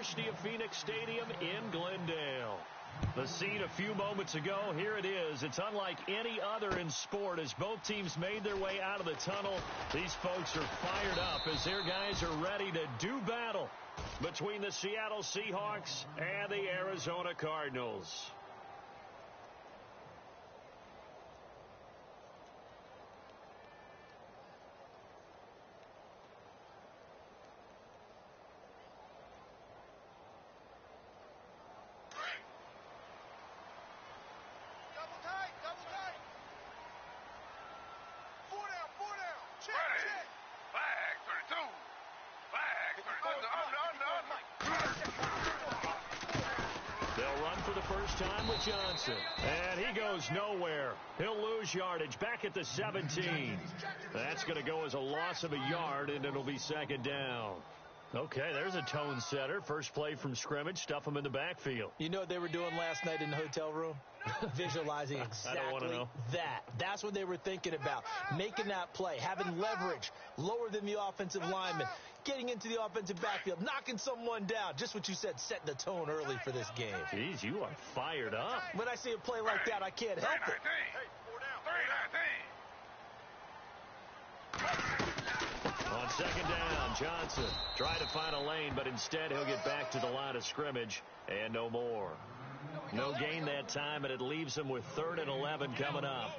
University of Phoenix Stadium in Glendale. The scene a few moments ago, here it is. It's unlike any other in sport as both teams made their way out of the tunnel. These folks are fired up as their guys are ready to do battle between the Seattle Seahawks and the Arizona Cardinals. They'll run for the first time with Johnson. And he goes nowhere. He'll lose yardage back at the 17. That's going to go as a loss of a yard, and it'll be second down. Okay, there's a tone setter. First play from scrimmage, stuff them in the backfield. You know what they were doing last night in the hotel room? Visualizing exactly that. That's what they were thinking about. Making that play, having leverage, lower than the offensive lineman, getting into the offensive backfield, knocking someone down. Just what you said, setting the tone early for this game. Jeez, you are fired up. When I see a play like that, I can't help it. Hey, 4 down. 3-19. On second down, Johnson tried to find a lane, but instead he'll get back to the line of scrimmage and no more. No gain that time, and it leaves him with 3rd and 11 coming up.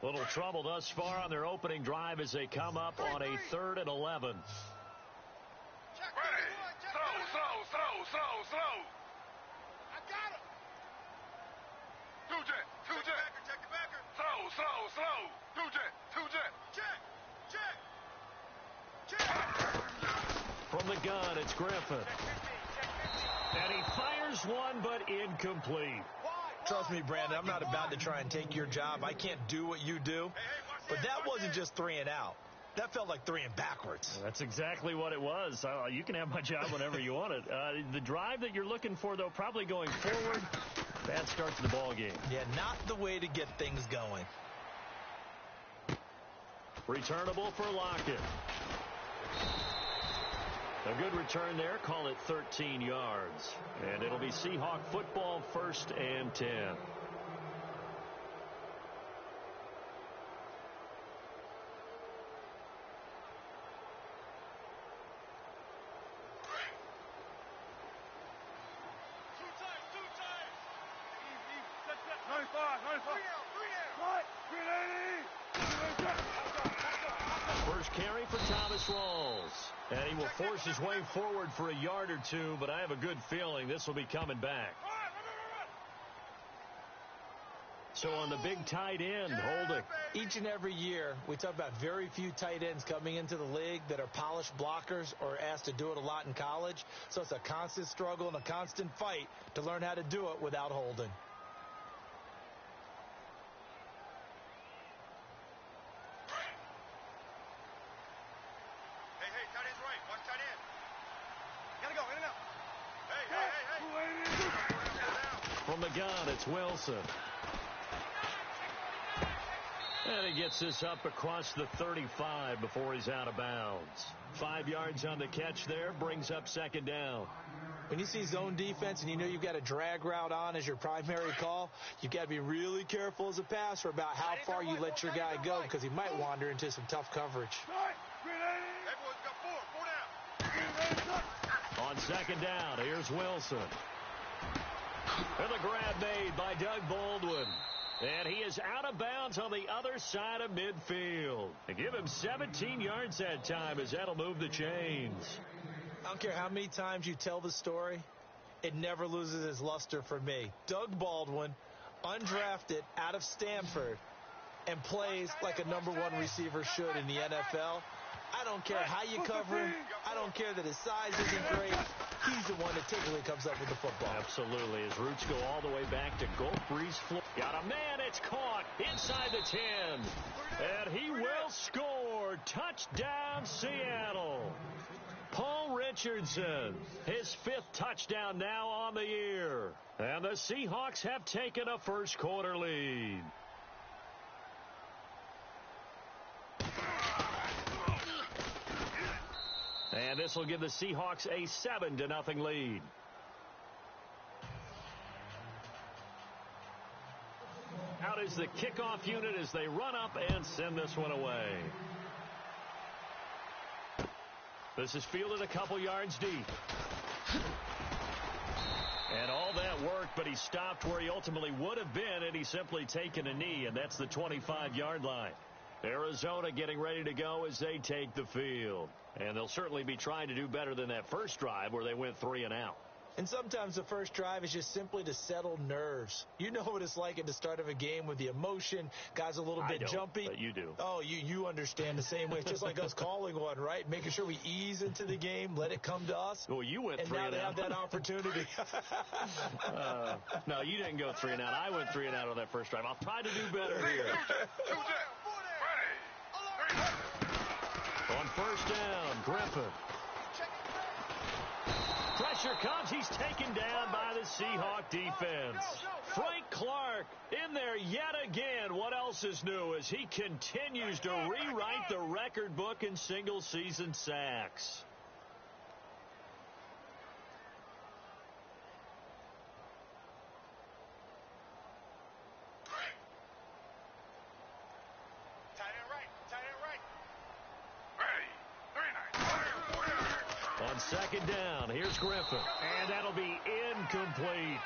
Little trouble thus far on their opening drive as they come up on a 3rd and 11. Slow. I got him. Two-jet. Check the backer. Slow. Two-jet. Check. From the gun, it's Griffin. And he fires one, but incomplete. Trust me, Brandon, I'm not about to try and take your job. I can't do what you do. But that wasn't just 3 and out. That felt like 3 and backwards. That's exactly what it was. You can have my job whenever you want it. The drive that you're looking for, though, probably going forward. Bad start to the ball game. Yeah, not the way to get things going. Returnable for Lockett. A good return there. Call it 13 yards. And it'll be Seahawk football, 1st and 10. First carry for Thomas Rawls. And he will force his way forward for a yard or two, but I have a good feeling this will be coming back. So on the big tight end, holding. Each and every year, we talk about very few tight ends coming into the league that are polished blockers or asked to do it a lot in college. So it's a constant struggle and a constant fight to learn how to do it without holding. Hey, tight end's right. Watch tight end. Gotta go, in and out. Hey. From the gun, it's Wilson. And he gets this up across the 35 before he's out of bounds. 5 yards on the catch there, brings up second down. When you see zone defense and you know you've got a drag route on as your primary call, you've got to be really careful as a passer about how far you let your guy go because he might wander into some tough coverage. Everyone's got 4 down. On second down, here's Wilson. And the grab made by Doug Baldwin. And he is out of bounds on the other side of midfield. They give him 17 yards that time as that'll move the chains. I don't care how many times you tell the story, it never loses its luster for me. Doug Baldwin, undrafted out of Stanford, and plays like a #1 receiver should in the NFL. I don't care how you cover him. I don't care that his size isn't great. He's the one that typically comes up with the football. Absolutely. His roots go all the way back to Gulf Breeze, Florida. Got a man. It's caught inside the 10. And he will score. Touchdown, Seattle. Paul Richardson, his 5th touchdown now on the year. And the Seahawks have taken a first-quarter lead. And this will give the Seahawks a 7-0 lead. Out is the kickoff unit as they run up and send this one away. This is fielded a couple yards deep. And all that worked, but he stopped where he ultimately would have been, and he's simply taken a knee, and that's the 25-yard line. Arizona getting ready to go as they take the field. And they'll certainly be trying to do better than that first drive where they went 3 and out. And sometimes the first drive is just simply to settle nerves. You know what it's like at the start of a game with the emotion. Guys a little bit jumpy. But you do. Oh, you understand the same way. It's just like us calling one, right? Making sure we ease into the game, let it come to us. Well, you went 3 and out. And now they have that opportunity. No, you didn't go 3 and out. I went 3 and out on that first drive. I'll try to do better here. On first down, Griffin. Pressure comes. He's taken down by the Seahawk defense. Frank Clark in there yet again. What else is new as he continues to rewrite the record book in single-season sacks. On second down, here's Griffin. And that'll be incomplete.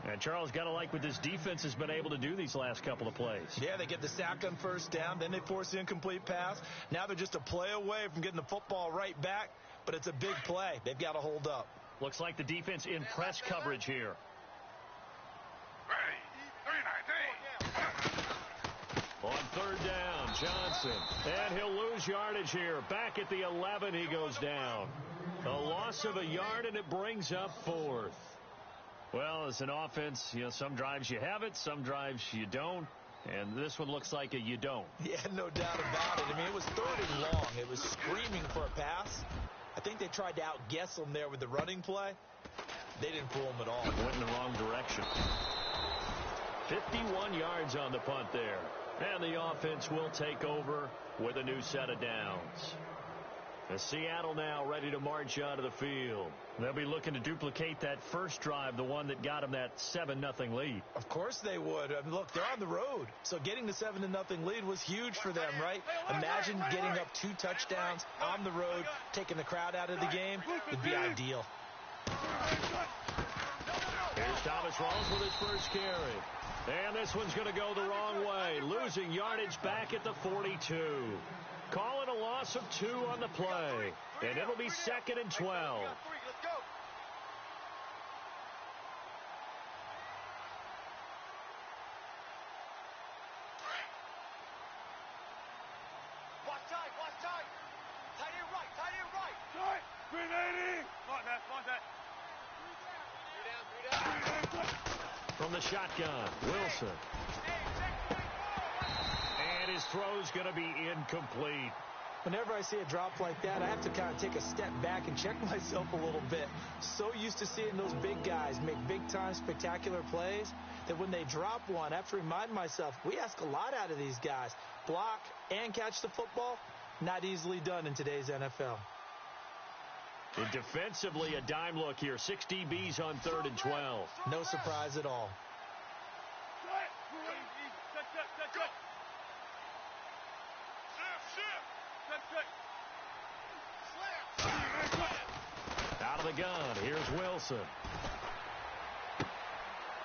And Charles, got to like what this defense has been able to do these last couple of plays. Yeah, they get the sack on first down, then they force the incomplete pass. Now they're just a play away from getting the football right back, but it's a big play. They've got to hold up. Looks like the defense in press coverage here. On third down, Johnson. And he'll lose yardage here. Back at the 11, he goes down. A loss of a yard, and it brings up 4th. Well, as an offense, some drives you have it, some drives you don't. And this one looks like a you don't. Yeah, no doubt about it. I mean, it was 3rd and long. It was screaming for a pass. I think they tried to outguess him there with the running play. They didn't fool him at all. Went in the wrong direction. 51 yards on the punt there. And the offense will take over with a new set of downs. As Seattle now ready to march out of the field. They'll be looking to duplicate that first drive, the one that got them that 7-0 lead. Of course they would. I mean, look, they're on the road. So getting the 7-0 lead was huge for them, right? Imagine getting up 2 touchdowns on the road, taking the crowd out of the game. Would be ideal. Here's Thomas Rawls with his first carry. And this one's going to go the wrong way. Losing yardage back at the 42. Calling a loss of 2 on the play. And it'll be 2nd and 12. Watch tight. Tight end right. Tight. Grenading. Come on, that. 3 down. From the shotgun, Wilson. And his throw's going to be incomplete. Whenever I see a drop like that, I have to kind of take a step back and check myself a little bit. So used to seeing those big guys make big-time spectacular plays that when they drop one, I have to remind myself, we ask a lot out of these guys. Block and catch the football, not easily done in today's NFL. And defensively, a dime look here. 6 DBs on 3rd and 12. No surprise at all. Out of the gun, here's Wilson.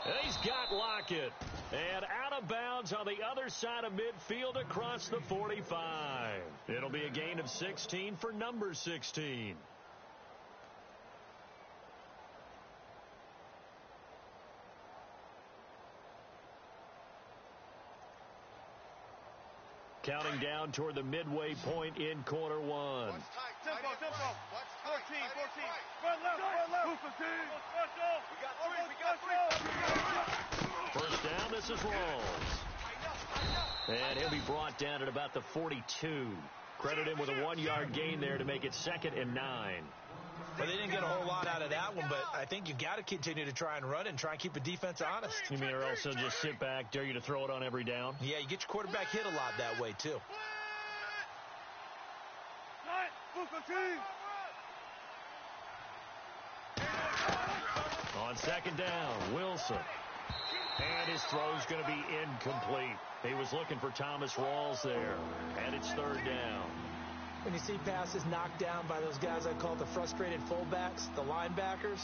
And he's got Lockett. And out of bounds on the other side of midfield across the 45. It'll be a gain of 16 for number 16. Counting down toward the midway point in quarter 1. Tempo. 14. Run left. We got 3. First down, this is Rawls. And he'll be brought down at about the 42. Credit him with a 1-yard gain there to make it 2nd and 9. Well, they didn't get a whole lot out of that one, but I think you got to continue to try and run and try and keep the defense honest. You mean or also just sit back, dare you to throw it on every down? Yeah, you get your quarterback hit a lot that way, too. On 2nd down, Wilson. And his throw's going to be incomplete. He was looking for Thomas Rawls there. And it's 3rd down. When you see passes knocked down by those guys I call the frustrated fullbacks, the linebackers,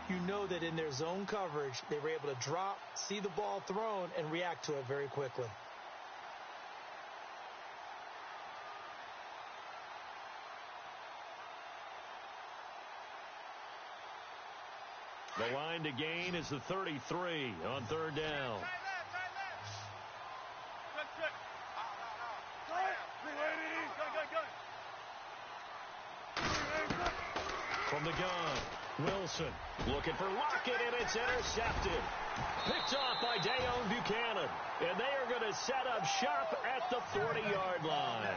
you know that in their zone coverage, they were able to drop, see the ball thrown, and react to it very quickly. The line to gain is the 33 on 3rd down. From the gun, Wilson looking for Lockett, and it's intercepted. Picked off by Dayon Buchanan, and they are going to set up shop at the 40-yard line.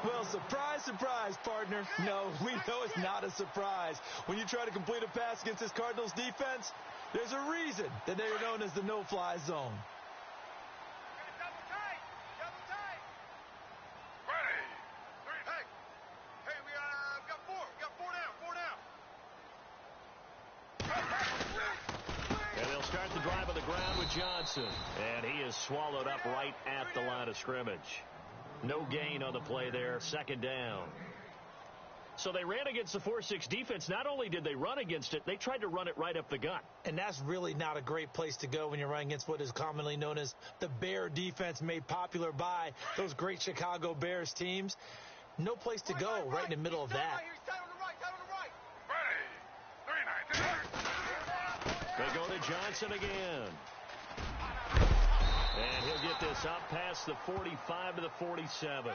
Well, surprise, surprise, partner. No, we know it's not a surprise. When you try to complete a pass against this Cardinals defense, there's a reason that they are known as the no-fly zone. Johnson, and he is swallowed up right at the line of scrimmage. No gain on the play there, 2nd down. So they ran against the 4-6 defense. Not only did they run against it, they tried to run it right up the gut. And that's really not a great place to go when you're running against what is commonly known as the Bear defense, made popular by those great Chicago Bears teams. No place to go right in the middle of that. They go to Johnson again. And he'll get this up past the 45 to the 47.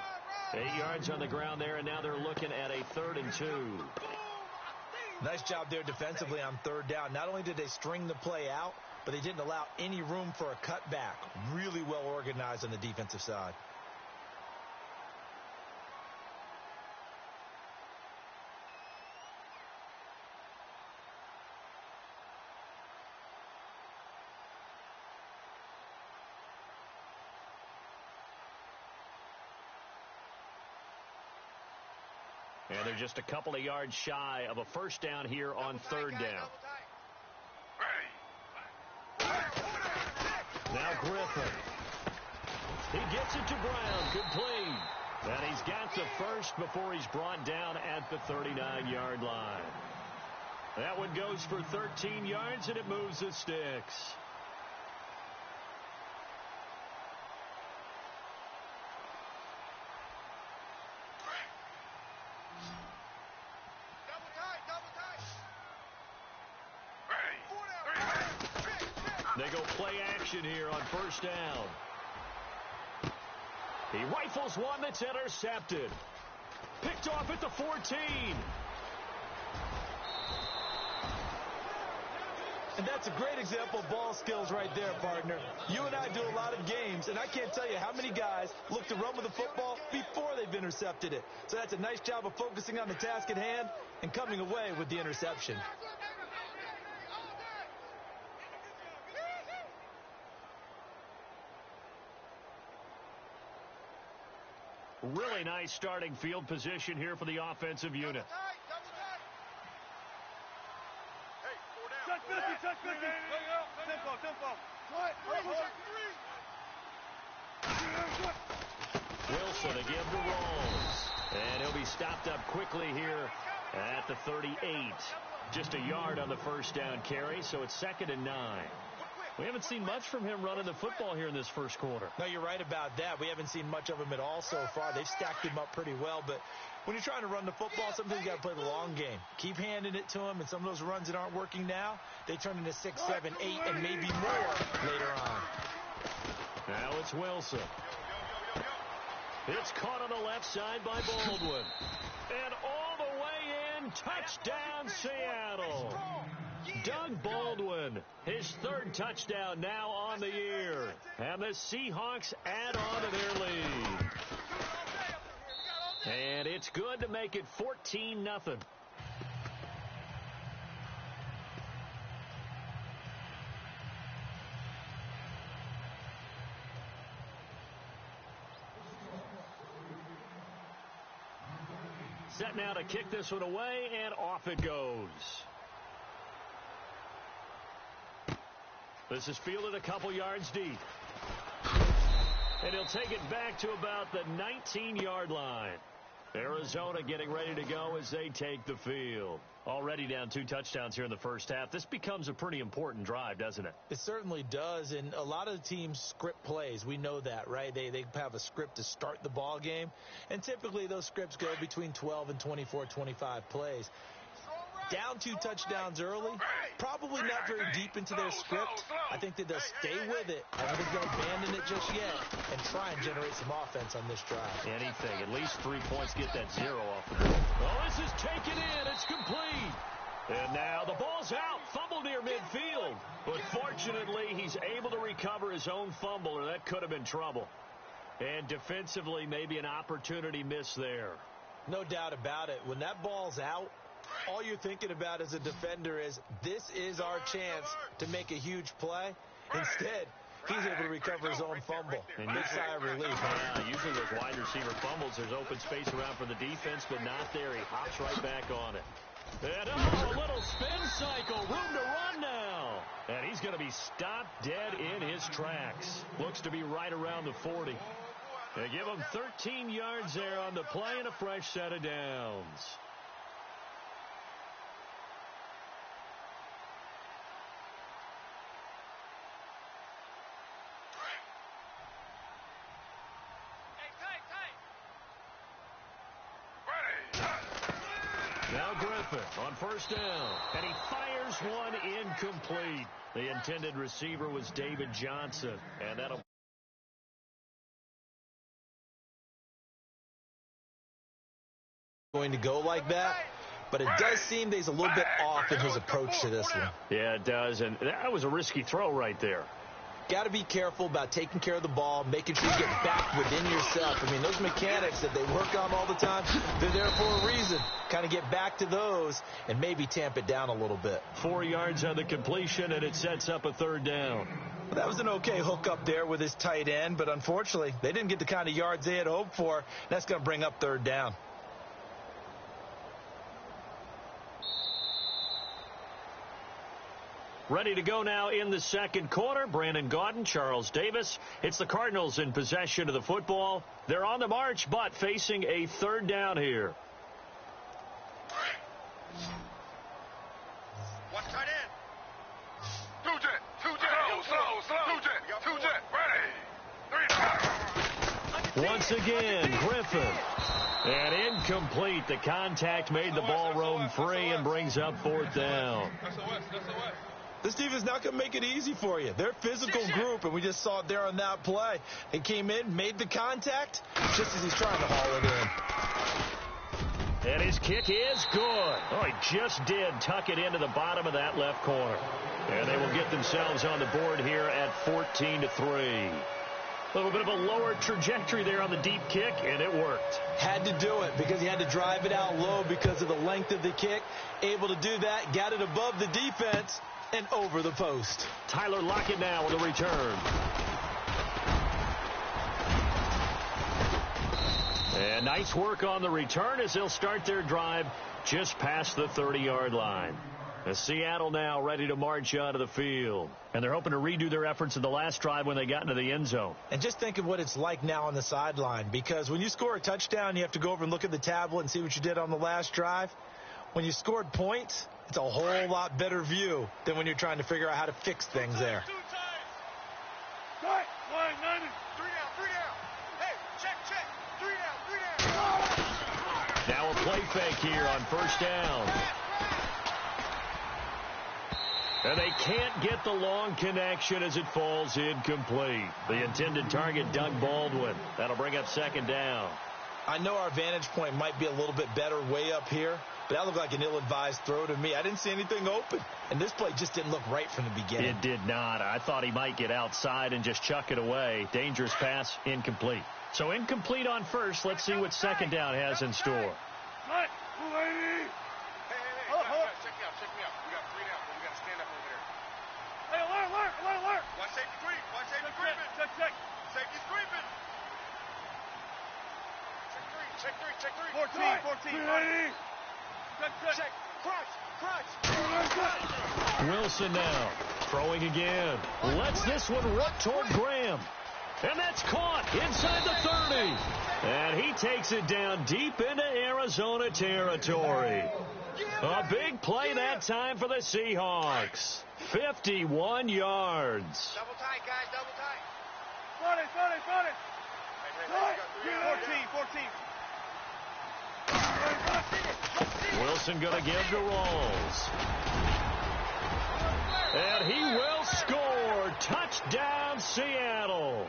8 yards on the ground there, and now they're looking at a 3rd and 2. Nice job there defensively on 3rd down. Not only did they string the play out, but they didn't allow any room for a cutback. Really well organized on the defensive side. And they're just a couple of yards shy of a 1st down here on 3rd down. Now Griffin. He gets it to Brown. Complete. And he's got the 1st before he's brought down at the 39-yard line. That one goes for 13 yards, and it moves the sticks. They go play action here on 1st down. He rifles one that's intercepted. Picked off at the 14. And that's a great example of ball skills right there, partner. You and I do a lot of games, and I can't tell you how many guys look to run with the football before they've intercepted it. So that's a nice job of focusing on the task at hand and coming away with the interception. Really nice starting field position here for the offensive unit. Wilson again to Rawls. And he'll be stopped up quickly here at the 38. Just a yard on the 1st down carry, so it's 2nd and 9. We haven't seen much from him running the football here in this 1st quarter. No, you're right about that. We haven't seen much of him at all so far. They've stacked him up pretty well, but when you're trying to run the football, sometimes you got to play the long game. Keep handing it to him, and some of those runs that aren't working now, they turn into 6, 7, 8, and maybe more later on. Now it's Wilson. It's caught on the left side by Baldwin. And all the way in, touchdown Seattle. Doug Baldwin, his 3rd touchdown now on the year. And the Seahawks add on to their lead. And it's good to make it 14-0. Set now to kick this one away, and off it goes. This is fielded a couple yards deep. And he'll take it back to about the 19-yard line. Arizona getting ready to go as they take the field. Already down 2 touchdowns here in the first half. This becomes a pretty important drive, doesn't it? It certainly does, and a lot of the teams script plays. We know that, right? They have a script to start the ball game, and typically those scripts go between 12 and 24, 25 plays. Down 2 touchdowns early, probably not very deep into their script. I think that they'll stay with it. I don't think they'll abandon it just yet and try and generate some offense on this drive. Anything. At least 3 points, get that 0 off the board. Oh, this is taken in. It's complete. And now the ball's out. Fumble near midfield. But fortunately, he's able to recover his own fumble, or that could have been trouble. And defensively, maybe an opportunity missed there. No doubt about it. When that ball's out, all you're thinking about as a defender is, this is our chance to make a huge play. Instead, he's able to recover his own fumble. And big sigh of relief. Yeah, usually those wide receiver fumbles, there's open space around for the defense, but not there. He hops right back on it. And a little spin cycle. Room to run now. And he's going to be stopped dead in his tracks. Looks to be right around the 40. They give him 13 yards there on the play and a fresh set of downs. Now Griffin on first down, and he fires one incomplete. The intended receiver was David Johnson, and that'll going to go like that, but it does seem that he's a little bit off in his approach to this one. Yeah, it does, and that was a risky throw right there. Got to be careful about taking care of the ball, making sure you get back within yourself. I mean, those mechanics that they work on all the time, they're there for a reason. Kind of get back to those and maybe tamp it down a little bit. 4 yards on the completion, and it sets up a third down. Well, that was an okay hook up there with his tight end, but unfortunately, they didn't get the kind of yards they had hoped for. That's going to bring up third down. Ready to go now in the second quarter. Brandon Gaudin, Charles Davis. It's the Cardinals in possession of the football. They're on the march, but facing a third down here. One tight end. Two jet. Slow. Two jet. Ready. Once again, Griffin. And incomplete. The contact made the ball roam free and brings up fourth down. This defense is not going to make it easy for you. They're a physical group, and we just saw it there on that play. They came in, made the contact, just as he's trying to haul it in. And his kick is good. Oh, he just did tuck it into the bottom of that left corner. And they will get themselves on the board here at 14-3. A little bit of a lower trajectory there on the deep kick, and it worked. Had to do it because he had to drive it out low because of the length of the kick. Able to do that, got it above the defense and over the post. Tyler Lockett now with a return. And nice work on the return as they'll start their drive just past the 30-yard line. As Seattle now ready to march out of the field. And they're hoping to redo their efforts in the last drive when they got into the end zone. And just think of what it's like now on the sideline, because when you score a touchdown, you have to go over and look at the tablet and see what you did on the last drive. When you scored points, it's a whole lot better view than when you're trying to figure out how to fix things there. Three down. Hey, check. 3 down. Now a play fake here on first down. And they can't get the long connection as it falls incomplete. The intended target, Doug Baldwin. That'll bring up second down. I know our vantage point might be a little bit better way up here, but that looked like an ill-advised throw to me. I didn't see anything open, and this play just didn't look right from the beginning. It did not. I thought he might get outside and just chuck it away. Dangerous pass, incomplete. So incomplete on first. Let's see what second down has in store. Hey, check me out. We got 3 down, but we got to stand up over there. Hey, alert. Watch safety creep. Check. Safety's creeping. Check 3. 14. Check. Crutch. Wilson now throwing again. Lets this one rip toward Graham. And that's caught inside the 30. And he takes it down deep into Arizona territory. A big play that time for the Seahawks. 51 yards. Double tight, guys. Double tight. 40. Hey, 14. Wilson going to give to Rawls. And he will score. Touchdown, Seattle.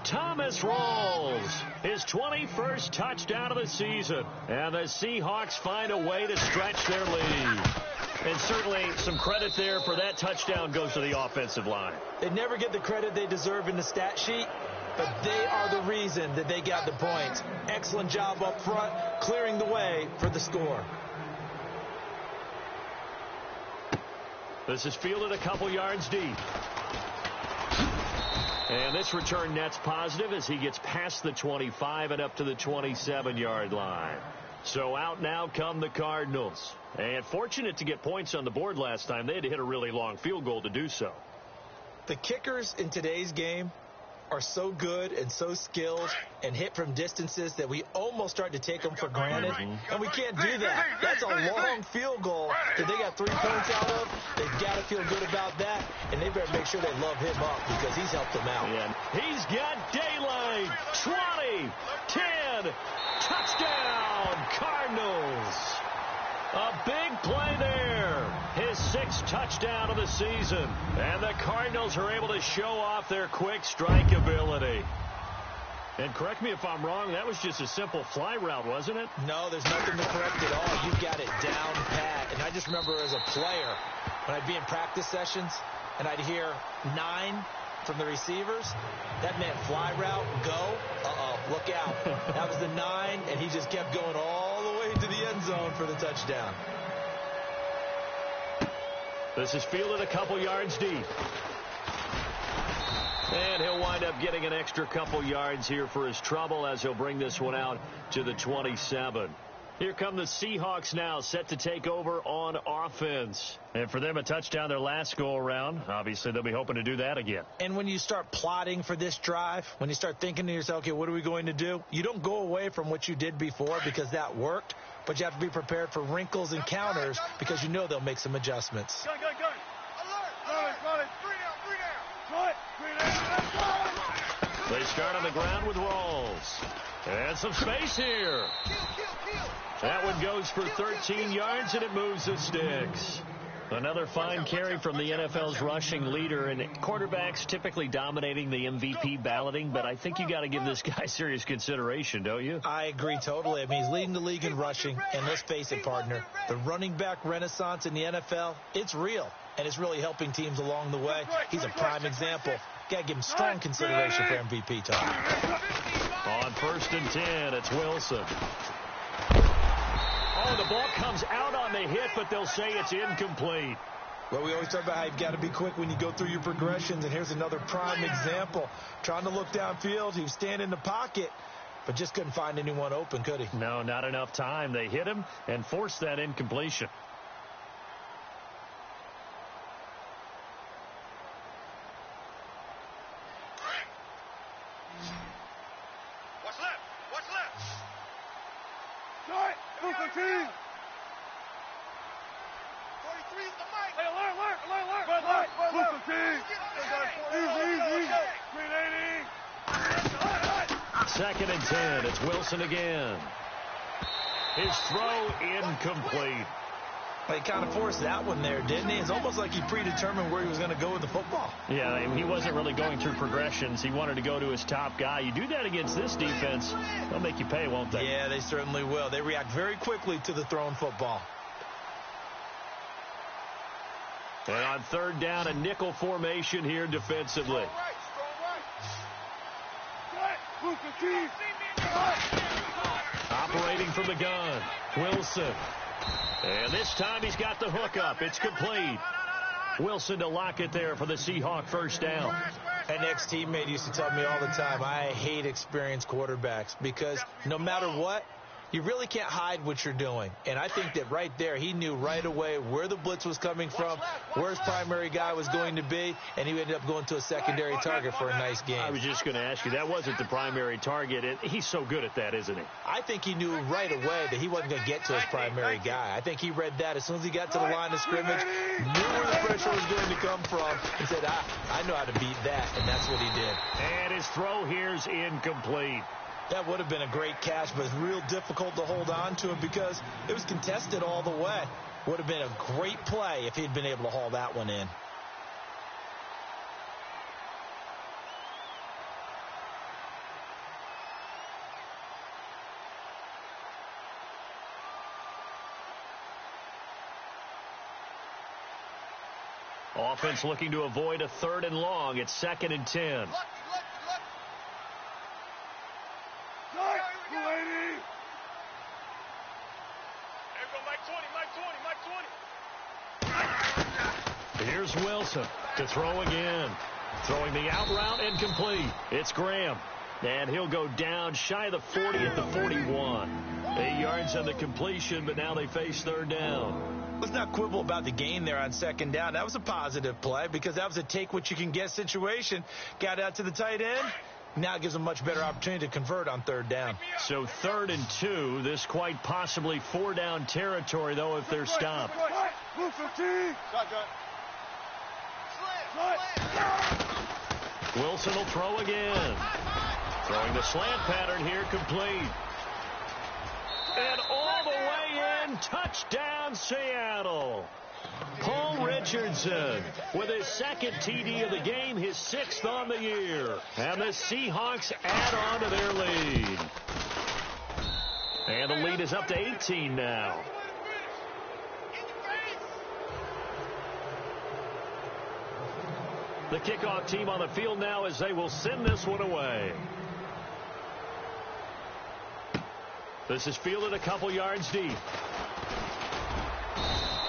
Thomas Rawls, his 21st touchdown of the season. And the Seahawks find a way to stretch their lead. And certainly some credit there for that touchdown goes to the offensive line. They never get the credit they deserve in the stat sheet, but they are the reason that they got the points. Excellent job up front, clearing the way for the score. This is fielded a couple yards deep. And this return net's positive as he gets past the 25 and up to the 27-yard line. So out now come the Cardinals. And fortunate to get points on the board last time. They had to hit a really long field goal to do so. The kickers in today's game are so good and so skilled and hit from distances that we almost start to take them for granted. And we can't do that. That's a long field goal that they got 3 points out of. They've got to feel good about that, and they better make sure they love him up because he's helped them out. And he's got daylight. 20, 10, touchdown, Cardinals. A big play there. His 6th touchdown of the season. And the Cardinals are able to show off their quick strike ability. And correct me if I'm wrong, that was just a simple fly route, wasn't it? No, there's nothing to correct at all. You've got it down pat. And I just remember as a player, when I'd be in practice sessions, and I'd hear 9 from the receivers, that meant fly route, go, look out. That was the 9, and he just kept going all the way to the end zone for the touchdown. This is fielded a couple yards deep. And he'll wind up getting an extra couple yards here for his trouble as he'll bring this one out to the 27. Here come the Seahawks now, set to take over on offense. And for them, a touchdown their last go-around. Obviously, they'll be hoping to do that again. And when you start plotting for this drive, when you start thinking to yourself, okay, what are we going to do? You don't go away from what you did before because that worked, but you have to be prepared for wrinkles and counters because you know they'll make some adjustments. Gun. Alert. 3 down. They start on the ground with Rawls. And some space here. That one goes for 13 yards, and it moves the sticks. Another fine carry from the NFL's rushing leader, and quarterbacks typically dominating the MVP balloting, but I think you got to give this guy serious consideration, don't you? I agree totally. I mean, he's leading the league in rushing, and let's face it, partner, the running back renaissance in the NFL, it's real, and it's really helping teams along the way. He's a prime example. Got to give him strong consideration for MVP talk. On 1st and 10, it's Wilson. Oh, the ball comes out on the hit, but they'll say it's incomplete. Well, we always talk about how you've got to be quick when you go through your progressions, and here's another prime example. Trying to look downfield, he was standing in the pocket, but just couldn't find anyone open, could he? No, not enough time. They hit him and forced that incompletion. What's left? Start! Move the team! 43 is the mic! Hey, alert! Move the team! Easy! 380! 2nd and 10, it's Wilson again. His throw incomplete. He kind of forced that one there, didn't he? It's almost like he predetermined where he was going to go with the football. Yeah, he wasn't really going through progressions. He wanted to go to his top guy. You do that against this defense, they'll make you pay, won't they? Yeah, they certainly will. They react very quickly to the thrown football. And on third down, a nickel formation here defensively. Operating from the gun, Wilson. And this time he's got the hook up. It's complete. Wilson to lock it there for the Seahawk first down. An ex-teammate used to tell me all the time, I hate experienced quarterbacks because no matter what, you really can't hide what you're doing. And I think that right there, he knew right away where the blitz was coming from, where his primary guy was going to be, and he ended up going to a secondary target for a nice game. I was just going to ask you, that wasn't the primary target. He's so good at that, isn't he? I think he knew right away that he wasn't going to get to his primary guy. I think he read that as soon as he got to the line of scrimmage, knew where the pressure was going to come from, and said, I know how to beat that, and that's what he did. And his throw here's incomplete. That would have been a great catch, but it's real difficult to hold on to him because it was contested all the way. Would have been a great play if he'd been able to haul that one in. Offense looking to avoid a 3rd and long. It's 2nd and 10. Here's Wilson to throw again. Throwing the out route and complete. It's Graham. And he'll go down shy of the 40 at the 41. 8 yards on the completion, but now they face 3rd down. Let's not quibble about the gain there on 2nd down. That was a positive play because that was a take-what-you-can-get situation. Got out to the tight end. Now it gives them a much better opportunity to convert on 3rd down. So 3rd and 2. This quite possibly 4-down territory, though, if they're stopped. Wilson will throw again. Throwing the slant pattern here, complete. And all the way in, touchdown Seattle. Paul Richardson with his 2nd TD of the game, his 6th on the year. And the Seahawks add on to their lead. And the lead is up to 18 now. The kickoff team on the field now as they will send this one away. This is fielded a couple yards deep.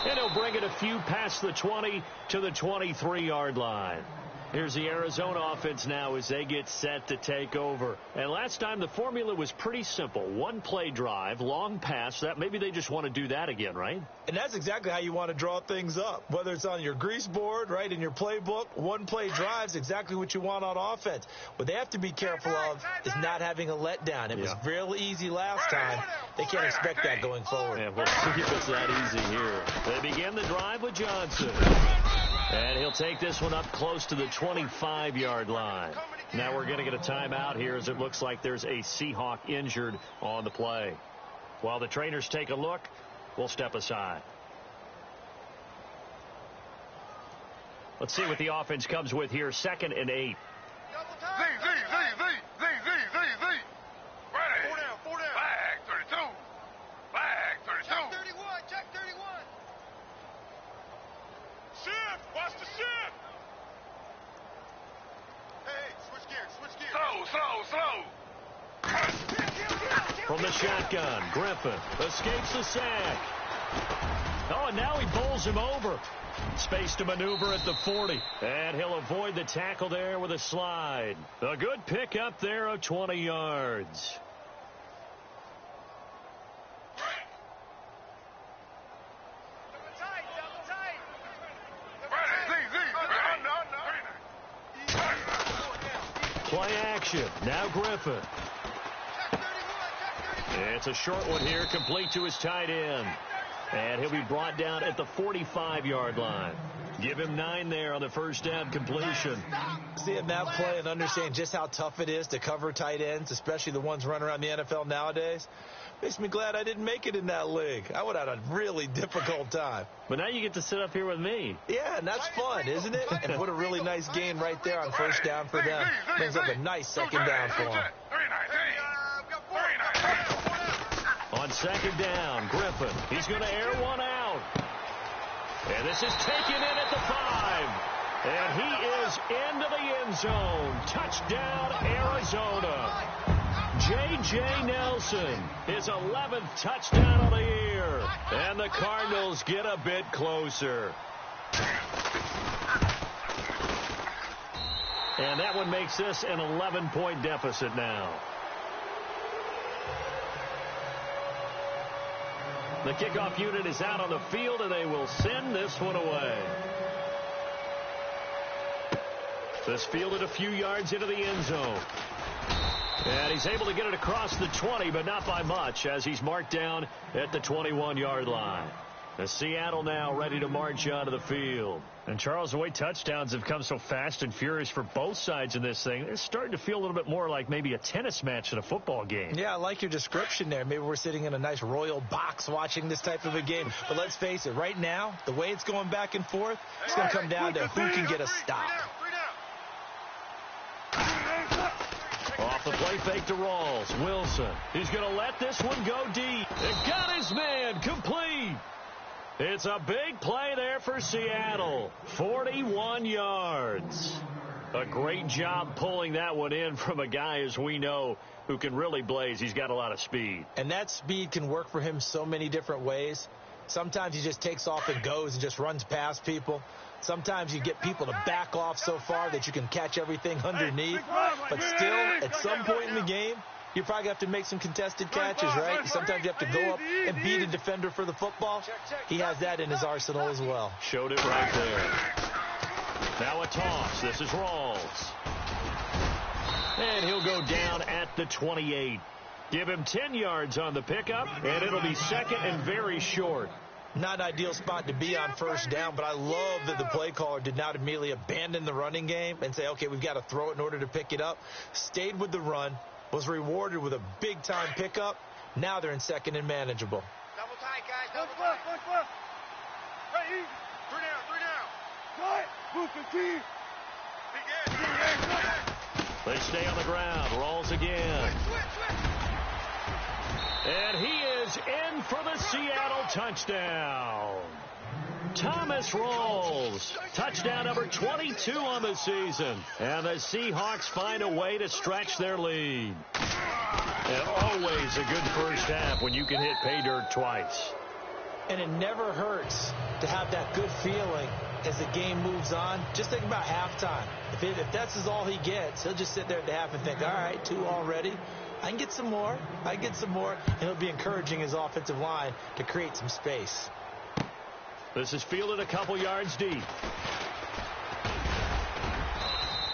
And he'll bring it a few past the 20 to the 23-yard line. Here's the Arizona offense now as they get set to take over. And last time the formula was pretty simple. 1-play drive, long pass. That maybe they just want to do that again, right? And that's exactly how you want to draw things up. Whether it's on your grease board, right, in your playbook, 1-play drive's exactly what you want on offense. What they have to be careful of is not having a letdown. It was real easy last time. They can't expect that going forward. Yeah, we'll see if it's that easy here. They begin the drive with Johnson. And he'll take this one up close to the 25-yard line. Now we're going to get a timeout here as it looks like there's a Seahawk injured on the play. While the trainers take a look, we'll step aside. Let's see what the offense comes with here. 2nd and 8. Watch the shift! Hey, switch gears. Slow. From the shotgun, Griffin escapes the sack. Oh, and now he bowls him over. Space to maneuver at the 40. And he'll avoid the tackle there with a slide. A good pick up there of 20 yards. Play action. Now Griffin. It's a short one here, complete to his tight end. And he'll be brought down at the 45-yard line. Give him 9 there on the first down completion. Seeing that play and understand just how tough it is to cover tight ends, especially the ones running around the NFL nowadays. Makes me glad I didn't make it in that league. I would have had a really difficult time. But now you get to sit up here with me. Yeah, and that's fun, isn't it? And put a really nice gain right there on first down for them. Brings up a nice second down for them. On second down, Griffin. He's going to air one out. And this is taken in at the 5. And he is into the end zone. Touchdown, Arizona. J.J. Nelson, his 11th touchdown of the year. And the Cardinals get a bit closer. And that one makes this an 11-point deficit now. The kickoff unit is out on the field, and they will send this one away. This fielded a few yards into the end zone. And he's able to get it across the 20, but not by much, as he's marked down at the 21-yard line. The Seattle now ready to march onto the field. And, Charles, the way touchdowns have come so fast and furious for both sides in this thing, it's starting to feel a little bit more like maybe a tennis match than a football game. Yeah, I like your description there. Maybe we're sitting in a nice royal box watching this type of a game. But let's face it, right now, the way it's going back and forth, it's going to come down to who can get a stop. Off the play fake to Rawls. Wilson. He's going to let this one go deep. It got his man complete. It's a big play there for Seattle. 41 yards. A great job pulling that one in from a guy, as we know, who can really blaze. He's got a lot of speed. And that speed can work for him so many different ways. Sometimes he just takes off and goes and just runs past people. Sometimes you get people to back off so far that you can catch everything underneath. But still, at some point in the game, you probably have to make some contested catches, right? Sometimes you have to go up and beat a defender for the football. He has that in his arsenal as well. Showed it right there. Now a toss. This is Rawls. And he'll go down at the 28. Give him 10 yards on the pickup, and it'll be second and very short. Not an ideal spot to be on first down, but I love that the play caller did not immediately abandon the running game and say, okay, we've got to throw it in order to pick it up. Stayed with the run, was rewarded with a big-time pickup. Now they're in second and manageable. Double tight, guys. Double tight. Hey, easy. Three down. They stay on the ground. Rawls again. And he is in for the Seattle touchdown. Thomas Rawls. Touchdown number 22 on the season. And the Seahawks find a way to stretch their lead. And always a good first half when you can hit pay dirt twice. And it never hurts to have that good feeling as the game moves on. Just think about halftime. If that's all he gets, he'll just sit there at the half and think, all right, 2 already. I can get some more. And he'll be encouraging his offensive line to create some space. This is fielded a couple yards deep.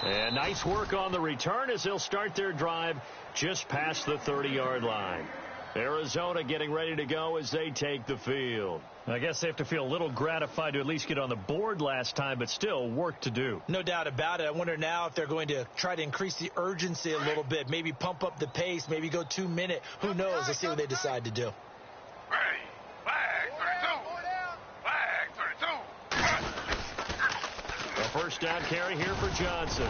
And nice work on the return as they'll start their drive just past the 30-yard line. Arizona getting ready to go as they take the field. I guess they have to feel a little gratified to at least get on the board last time, but still work to do. No doubt about it. I wonder now if they're going to try to increase the urgency a little bit, maybe pump up the pace, maybe go 2 minute. Who knows? Let's see what they decide to do. A first down carry here for Johnson.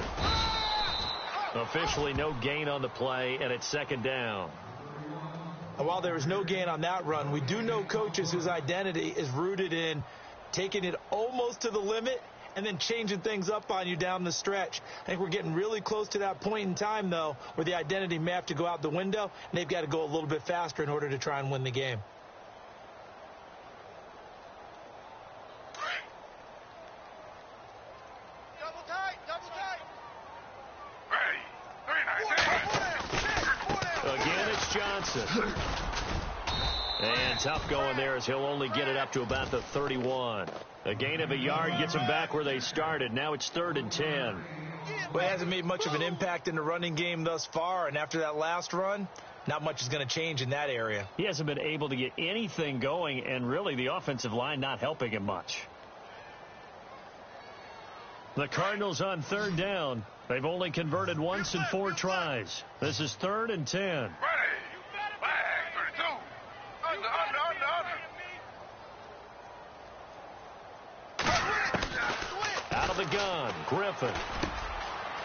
Officially no gain on the play, and it's second down. While there was no gain on that run, we do know coaches whose identity is rooted in taking it almost to the limit and then changing things up on you down the stretch. I think we're getting really close to that point in time, though, where the identity may have to go out the window, and they've got to go a little bit faster in order to try and win the game. Double tight. Again, it's Johnson. And tough going there as he'll only get it up to about the 31. A gain of a yard gets them back where they started. Now it's 3rd and 10. Well, it hasn't made much of an impact in the running game thus far, and after that last run, not much is going to change in that area. He hasn't been able to get anything going, and really the offensive line not helping him much. The Cardinals on 3rd down. They've only converted once in 4 tries. This is 3rd and 10. gun, Griffin.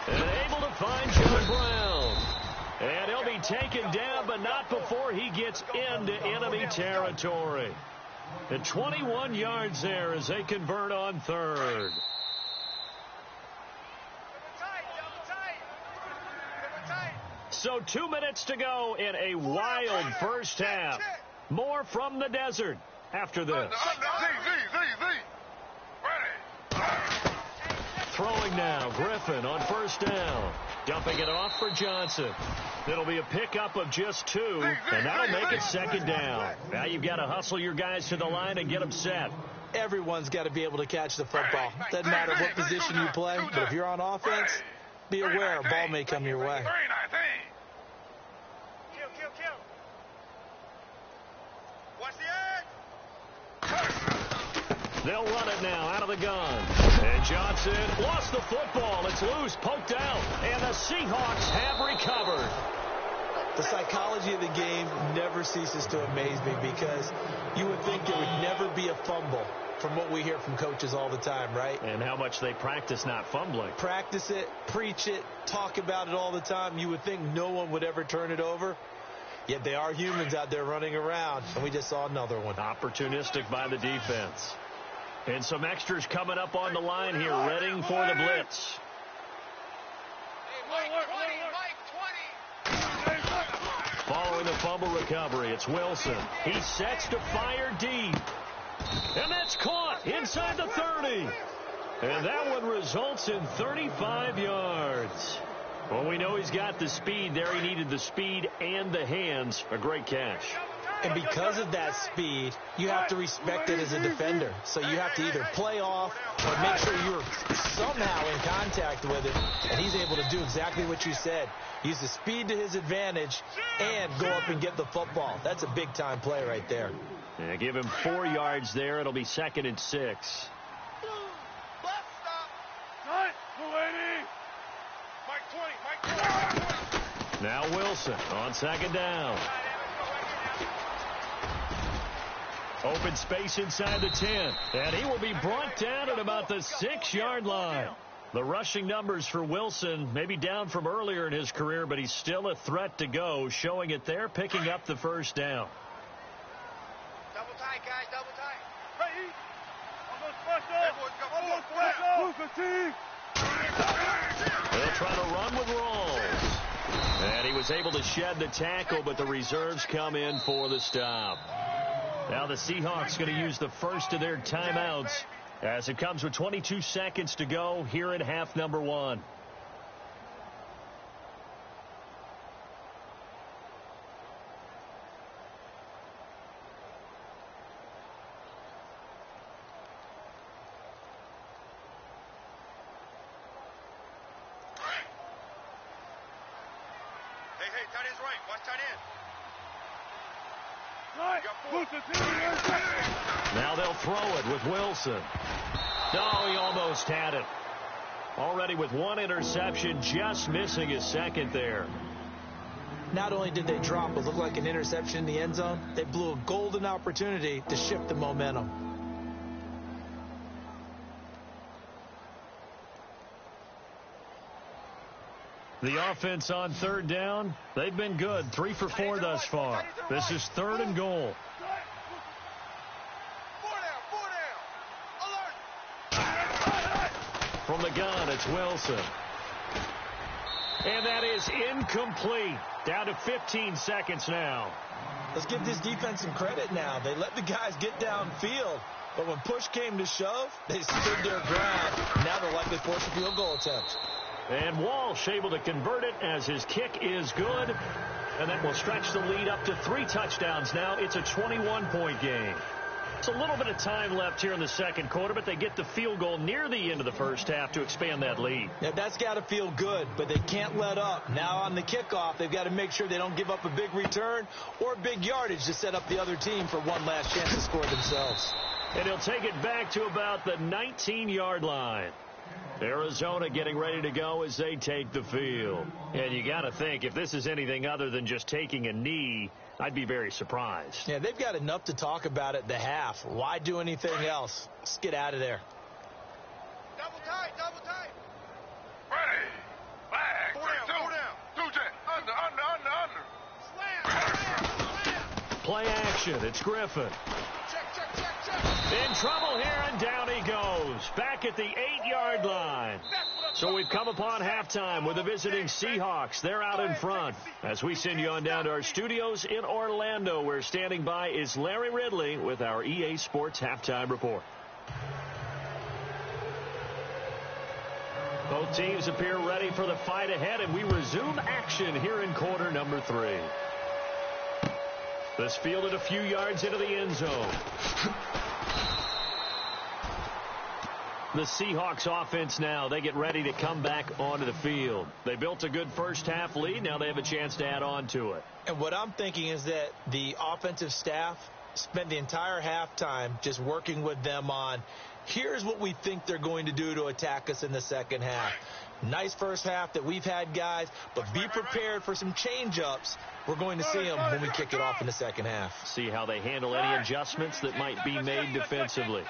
And able to find John Brown. And he'll be taken down, but not before he gets into enemy territory. And 21 yards there as they convert on third. So 2 minutes to go in a wild first half. More from the desert after this. Throwing now, Griffin on first down. Dumping it off for Johnson. It'll be a pickup of just 2, and that'll make it second down. Now you've got to hustle your guys to the line and get them set. Everyone's got to be able to catch the football. Doesn't matter what position you play, but if you're on offense, be aware a ball may come your way. They'll run it now out of the gun. And Johnson lost the football. It's loose, poked out, and the Seahawks have recovered. The psychology of the game never ceases to amaze me because you would think there would never be a fumble from what we hear from coaches all the time, right? And how much they practice not fumbling. Practice it, preach it, talk about it all the time. You would think no one would ever turn it over. Yet they are humans out there running around, and we just saw another one. Opportunistic by the defense. And some extras coming up on the line here, readying for the blitz. Following the fumble recovery, it's Wilson. He sets to fire deep. And that's caught inside the 30. And that one results in 35 yards. Well, we know he's got the speed there. He needed the speed and the hands. A great catch. And because of that speed, you have to respect it as a defender. So you have to either play off or make sure you're somehow in contact with him. And he's able to do exactly what you said. Use the speed to his advantage and go up and get the football. That's a big-time play right there. Yeah, give him 4 yards there. It'll be 2nd and 6. Now Wilson on 2nd down. Open space inside the 10. And he will be brought down at about the 6-yard line. The rushing numbers for Wilson maybe down from earlier in his career, but he's still a threat to go, showing it there, picking up the first down. Double tight, guys, double tight. Hey, They'll try to run with Rawls. And he was able to shed the tackle, but the reserves come in for the stop. Now the Seahawks going to use the first of their timeouts as it comes with 22 seconds to go here in half number 1. Hey, tight end's right. Watch tight end. Now they'll throw it with Wilson. Oh, he almost had it. Already with 1 interception, just missing his 2nd there. Not only did they drop what looked like an interception in the end zone, they blew a golden opportunity to shift the momentum. The offense on 3rd down, they've been good. 3 for 4 thus far. This is 3rd and goal. From the gun, it's Wilson. And that is incomplete. Down to 15 seconds now. Let's give this defense some credit now. They let the guys get downfield. But when push came to shove, they stood their ground. Now they'll likely force a field goal attempt. And Walsh able to convert it as his kick is good. And that will stretch the lead up to 3 touchdowns now. It's a 21-point game. It's a little bit of time left here in the 2nd quarter, but they get the field goal near the end of the first half to expand that lead. Yeah, that's got to feel good, but they can't let up. Now on the kickoff, they've got to make sure they don't give up a big return or big yardage to set up the other team for one last chance to score themselves. And he'll take it back to about the 19-yard line. Arizona getting ready to go as they take the field. And you got to think, if this is anything other than just taking a knee, I'd be very surprised. Yeah, they've got enough to talk about at the half. Why do anything else? Let's get out of there. Double tight, double tight. Ready. Flag. Four down. Two jet. Under. Slam. Play action. It's Griffin. In trouble here, and down he goes. Back at the 8-yard line. So we've come upon halftime with the visiting Seahawks. They're out in front. As we send you on down to our studios in Orlando, where standing by is Larry Ridley with our EA Sports Halftime Report. Both teams appear ready for the fight ahead, and we resume action here in quarter number 3. This fielded a few yards into the end zone. The Seahawks offense now, they get ready to come back onto the field. They built a good first-half lead. Now they have a chance to add on to it. And what I'm thinking is that the offensive staff spent the entire halftime just working with them on, here's what we think they're going to do to attack us in the second half. Nice first half that we've had, guys, but be prepared for some change-ups. We're going to see them when we kick it off in the second half. See how they handle any adjustments that might be made defensively.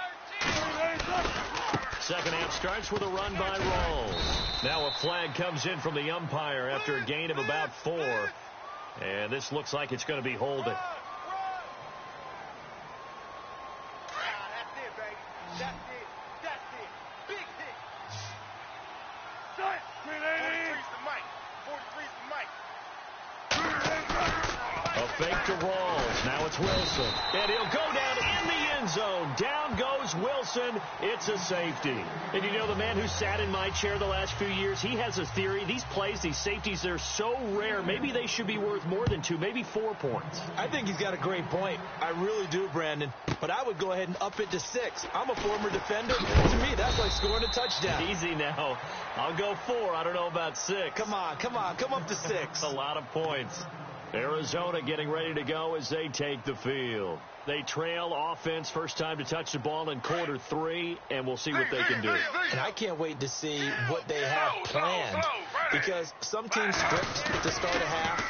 Second half starts with a run by Rawls. Now a flag comes in from the umpire after a gain of about 4. And this looks like it's going to be holding. That's it, baby. That's it. Big hit. 43's the mic. 43's the mic. A fake to Rawls. Now it's Wilson. And he'll go down in the end zone. Down goes Wilson. It's a safety. And you know, the man who sat in my chair the last few years, he has a theory. These plays, these safeties, they're so rare. Maybe they should be worth more than 2, maybe 4 points. I think he's got a great point. I really do, Brandon. But I would go ahead and up it to 6. I'm a former defender. To me, that's like scoring a touchdown. Easy now. I'll go 4. I don't know about 6. Come on. Come up to 6. A lot of points. Arizona getting ready to go as they take the field. They trail offense, first time to touch the ball in quarter 3, and we'll see what they can do. And I can't wait to see what they have planned, because some teams script to start a half.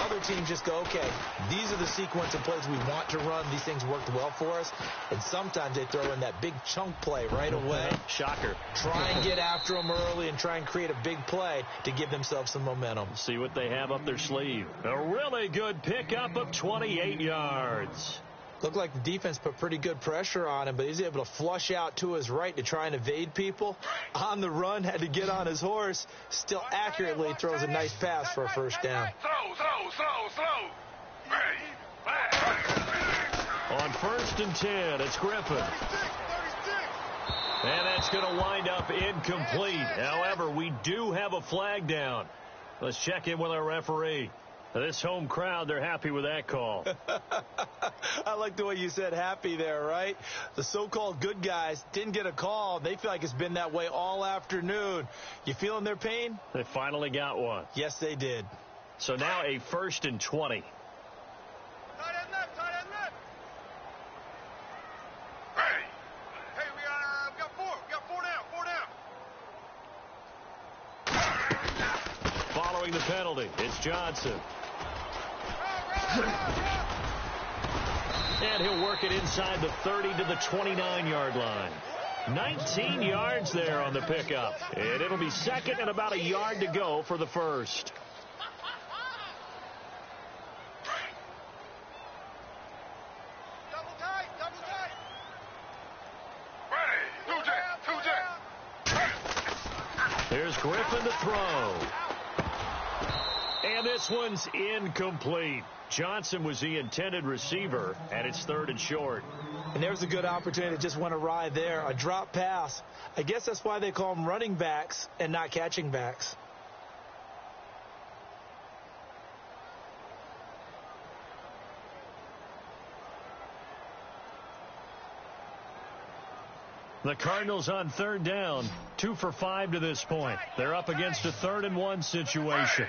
Other teams just go, okay, these are the sequence of plays we want to run. These things worked well for us. And sometimes they throw in that big chunk play right away. Shocker. Try and get after them early and try and create a big play to give themselves some momentum. See what they have up their sleeve. A really good pickup of 28 yards. Looked like the defense put pretty good pressure on him, but he's able to flush out to his right to try and evade people. On the run, had to get on his horse. Still accurately throws a nice pass for a first down. Slow. On 1st and 10, it's Griffin. And that's going to wind up incomplete. However, we do have a flag down. Let's check in with our referee. This home crowd, they're happy with that call. I like the way you said happy there, right? The so-called good guys didn't get a call. They feel like it's been that way all afternoon. You feeling their pain? They finally got one. Yes, they did. So now a 1st and 20. Tight end left. Hey, we got 4. We got 4 down. Following the penalty, it's Johnson. And he'll work it inside the 30 to the 29-yard line. 19 yards there on the pickup. And it'll be second and about a yard to go for the first. Double tight. Ready. Two jet. Here's Griffin to throw. And this one's incomplete. Johnson was the intended receiver, and it's 3rd and short. And there's a good opportunity that just went awry there. A drop pass. I guess that's why they call them running backs and not catching backs. The Cardinals on 3rd down, 2 for 5 to this point. They're up against a 3rd and 1 situation.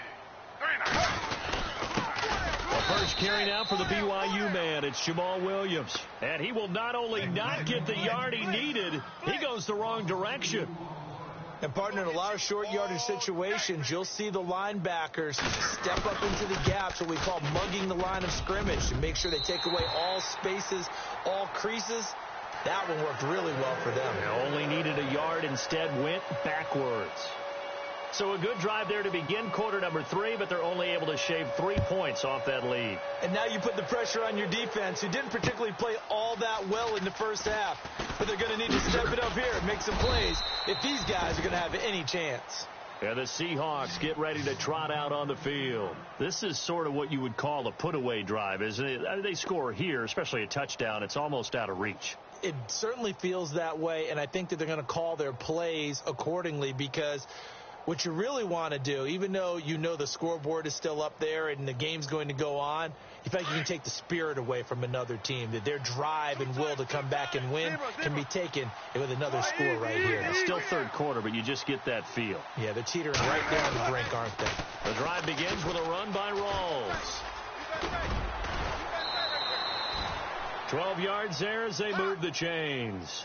First carry now for the BYU man. It's Jamal Williams. And he will not only not get the yard he needed, he goes the wrong direction. And, partner, in a lot of short yardage situations, you'll see the linebackers step up into the gaps, what we call mugging the line of scrimmage, to make sure they take away all spaces, all creases. That one worked really well for them. They only needed a yard, instead went backwards. So a good drive there to begin quarter number 3, but they're only able to shave 3 points off that lead. And now you put the pressure on your defense, who didn't particularly play all that well in the first half. But they're going to need to step it up here and make some plays if these guys are going to have any chance. And the Seahawks get ready to trot out on the field. This is sort of what you would call a put-away drive, isn't it? They score here, especially a touchdown. It's almost out of reach. It certainly feels that way, and I think that they're going to call their plays accordingly, because what you really want to do, even though you know the scoreboard is still up there and the game's going to go on, you feel like you can take the spirit away from another team, that their drive and will to come back and win can be taken with another score right here. It's still third quarter, but you just get that feel. Yeah, they're teetering right there on the brink, aren't they? The drive begins with a run by Rawls. 12 yards there as they move the chains.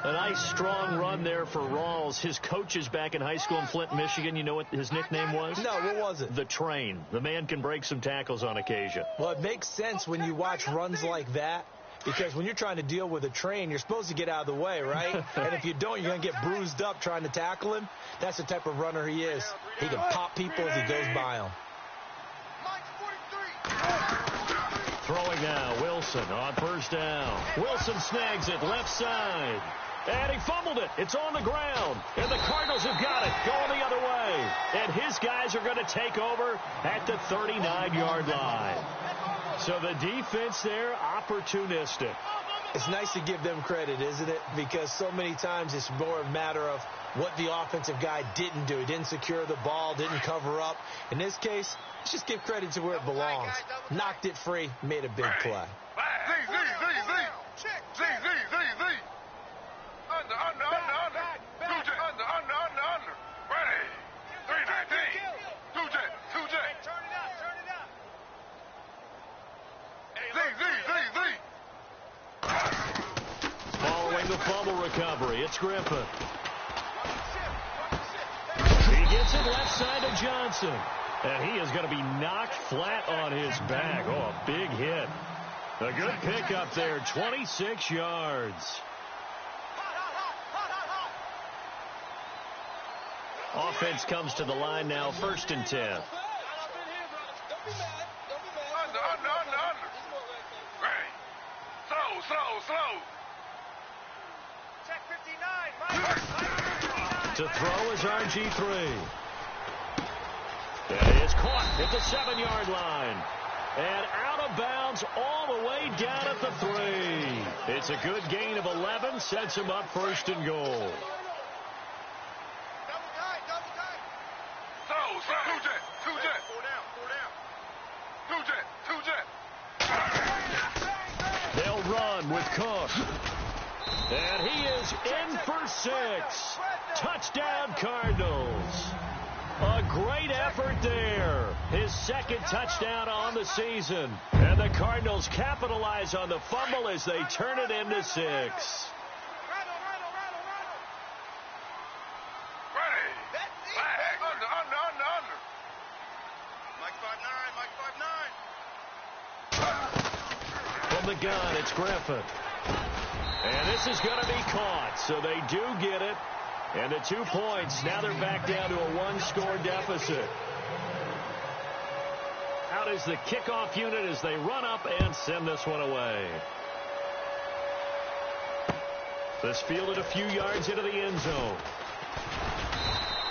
A nice, strong run there for Rawls. His coaches back in high school in Flint, Michigan, you know what his nickname was? No, what was it? The Train. The man can break some tackles on occasion. Well, it makes sense when you watch runs like that, because when you're trying to deal with a train, you're supposed to get out of the way, right? And if you don't, you're going to get bruised up trying to tackle him. That's the type of runner he is. He can pop people as he goes by them. Throwing now, Wilson on first down. Wilson snags it left side. And he fumbled it. It's on the ground. And the Cardinals have got it going the other way. And his guys are going to take over at the 39-yard line. So the defense there, opportunistic. It's nice to give them credit, isn't it? Because so many times it's more a matter of what the offensive guy didn't do. He didn't secure the ball, didn't cover up. In this case, let's just give credit to where it belongs. Knocked it free, made a big play. Following the fumble recovery, it's Griffin. He gets it left side to Johnson. And he is going to be knocked flat on his back. Oh, a big hit. A good pickup there, 26 yards. Offense comes to the line now, 1st and 10. Under. Slow. Check 59. To throw is RG3. And it's caught at the 7-yard line. And out of bounds all the way down at the 3. It's a good gain of 11, sets him up 1st and goal. They'll run with Cook. And he is in for 6. Touchdown, Cardinals. A great effort there. His 2nd touchdown on the season. And the Cardinals capitalize on the fumble as they turn it into 6. From the gun, it's Griffin. And this is going to be caught, so they do get it. And the 2 points, now they're back down to a 1-score deficit. Out is the kickoff unit as they run up and send this one away. This fielded a few yards into the end zone.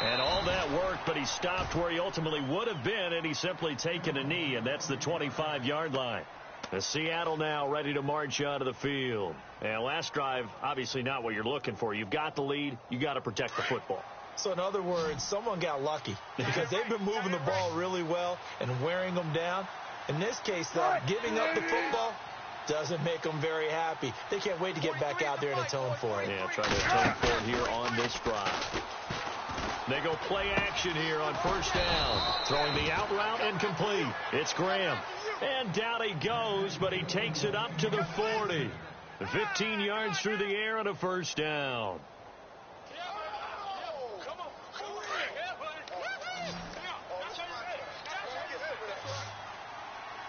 And all that worked, but he stopped where he ultimately would have been, and he's simply taken a knee, and that's the 25-yard line. The Seattle now ready to march onto the field. And last drive, obviously not what you're looking for. You've got the lead. You got to protect the football. So in other words, someone got lucky because they've been moving the ball really well and wearing them down. In this case, though, giving up the football doesn't make them very happy. They can't wait to get back out there and atone for it. Yeah, trying to atone for it here on this drive. They go play action here on first down. Throwing the out route incomplete. It's Graham. And down he goes, but he takes it up to the 40. 15 yards through the air and a first down.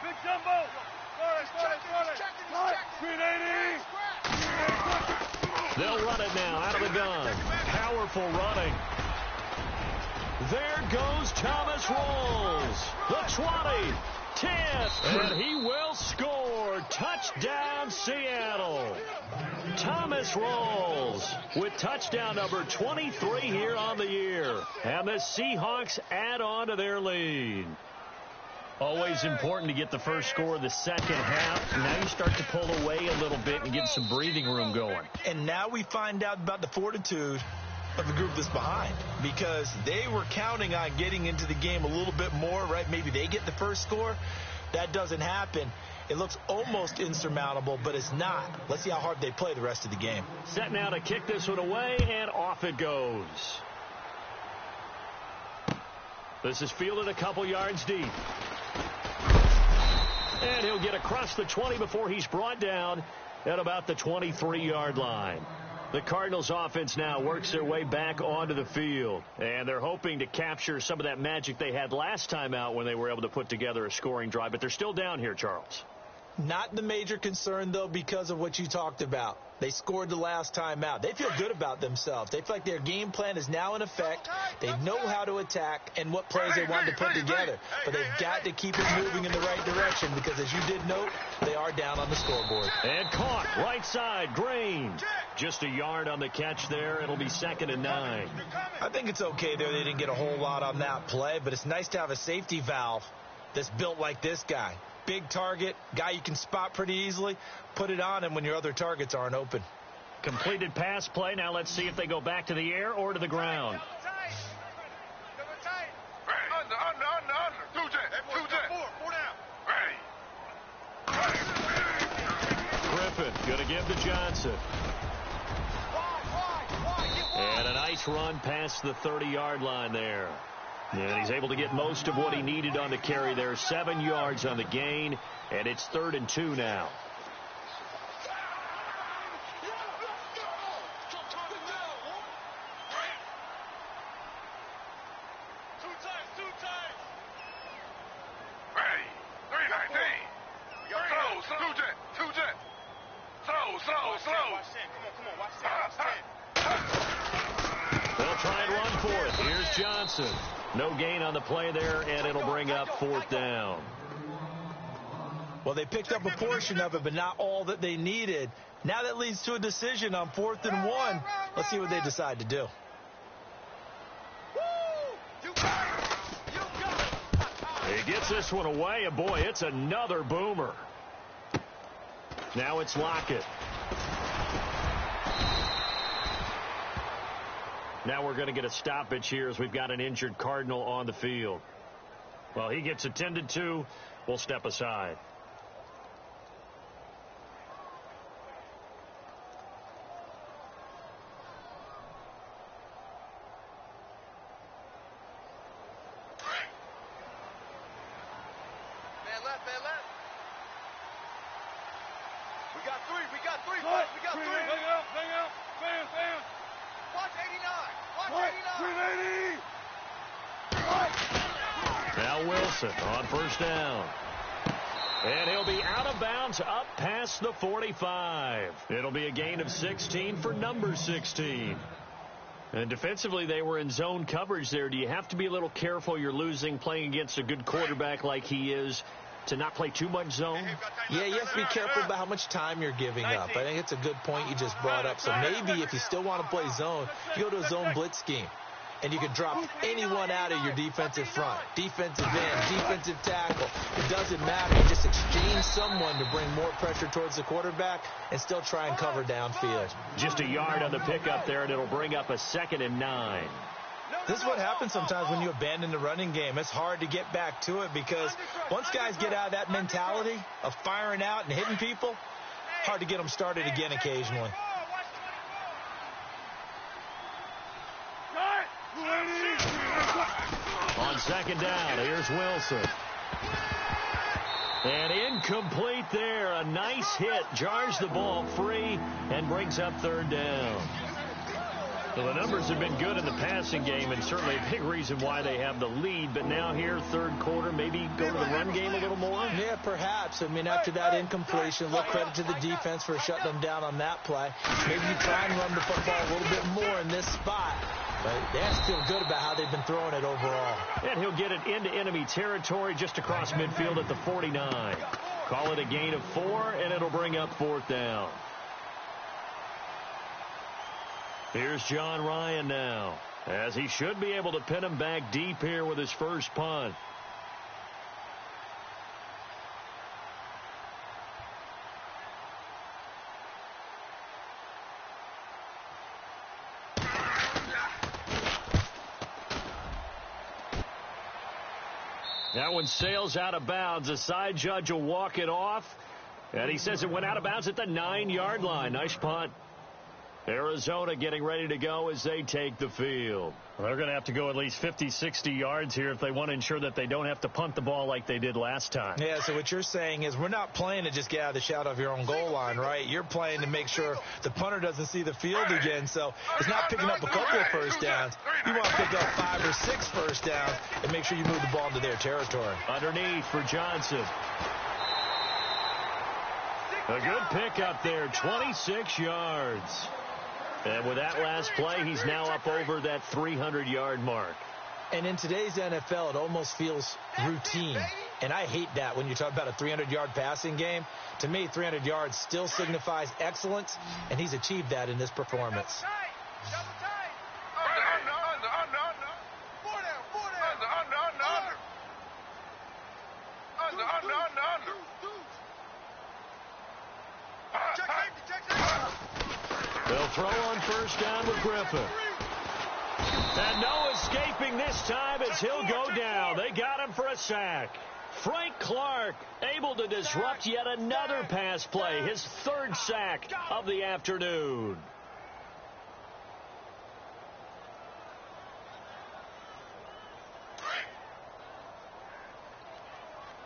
Big jumbo. 380. powerful running. There goes Thomas Rolls. The 20, 10, and he will score. Touchdown, Seattle. Thomas Rolls with touchdown number 23 here on the year. And the Seahawks add on to their lead. Always important to get the first score of the second half. Now you start to pull away a little bit and get some breathing room going. And now we find out about the fortitude of the group that's behind, because they were counting on getting into the game a little bit more, right? Maybe they get the first score. That doesn't happen. It looks almost insurmountable, but it's not. Let's see how hard they play the rest of the game. Set now to kick this one away, and off it goes. This is fielded a couple yards deep. And he'll get across the 20 before he's brought down at about the 23-yard line. The Cardinals offense now works their way back onto the field, and they're hoping to capture some of that magic they had last time out when they were able to put together a scoring drive, but they're still down here, Charles. Not the major concern, though, because of what you talked about. They scored the last time out. They feel good about themselves. They feel like their game plan is now in effect. They know how to attack and what plays they want to put together. But they've got to keep it moving in the right direction because, as you did note, they are down on the scoreboard. And caught right side, Green. Just a yard on the catch there. It'll be 2nd and 9. I think it's okay there. They didn't get a whole lot on that play, but it's nice to have a safety valve that's built like this guy. Big target, guy you can spot pretty easily. Put it on him when your other targets aren't open. Completed pass play. Now let's see if they go back to the air or to the ground. Griffin going to give to Johnson. And a nice run past the 30-yard line there. And he's able to get most of what he needed on the carry there. 7 yards on the gain, and it's 3rd and 2 now. They'll try and run for it. Here's Johnson. No gain on the play there, and it'll bring up 4th down. Well, they picked up a portion of it, but not all that they needed. Now that leads to a decision on 4th and 1. Let's see what they decide to do. He gets this one away, and boy, it's another boomer. Now it's Lockett. Now we're going to get a stoppage here as we've got an injured Cardinal on the field. Well, he gets attended to. We'll step aside. Man left. We got three. Hang out. Bam. Watch 89. 380. Now Wilson on 1st down. And he'll be out of bounds up past the 45. It'll be a gain of 16 for number 16. And defensively, they were in zone coverage there. Do you have to be a little careful? You're losing playing against a good quarterback like he is to not play too much zone? Yeah, you have to be careful about how much time you're giving up. I think it's a good point you just brought up. So maybe if you still want to play zone, you go to a zone blitz scheme. And you can drop anyone out of your defensive front. Defensive end, defensive tackle. It doesn't matter. You just exchange someone to bring more pressure towards the quarterback and still try and cover downfield. Just a yard on the pickup there, and it'll bring up a 2nd and 9. This is what happens sometimes when you abandon the running game. It's hard to get back to it because once guys get out of that mentality of firing out and hitting people, hard to get them started again occasionally. On 2nd down, here's Wilson. And incomplete there. A nice hit. Jars the ball free and brings up 3rd down. Well, the numbers have been good in the passing game and certainly a big reason why they have the lead. But now here, 3rd quarter, maybe go to the run game a little more? Yeah, perhaps. I mean, after that incompletion, a little credit to the defense for shutting them down on that play. Maybe you try and run the football a little bit more in this spot They have to feel good about how they've been throwing it overall. And he'll get it into enemy territory just across midfield at the 49. Call it a gain of 4, and it'll bring up 4th down. Here's John Ryan now, as he should be able to pin him back deep here with his first punt. That one sails out of bounds. The side judge will walk it off. And he says it went out of bounds at the 9-yard line. Nice punt. Arizona getting ready to go as they take the field. Well, they're going to have to go at least 50, 60 yards here if they want to ensure that they don't have to punt the ball like they did last time. Yeah, so what you're saying is we're not playing to just get out of the shadow of your own goal line, right? You're playing to make sure the punter doesn't see the field again. So it's not picking up a couple of first downs. You want to pick up 5 or 6 first downs and make sure you move the ball into their territory. Underneath for Johnson. A good pickup there, 26 yards. And with that last play, he's now up over that 300-yard mark. And in today's NFL, it almost feels routine. And I hate that when you talk about a 300-yard passing game. To me, 300 yards still signifies excellence, and he's achieved that in this performance. They'll throw on first down with Griffin. And no escaping this time as he'll go down. They got him for a sack. Frank Clark able to disrupt yet another pass play. His 3rd sack of the afternoon.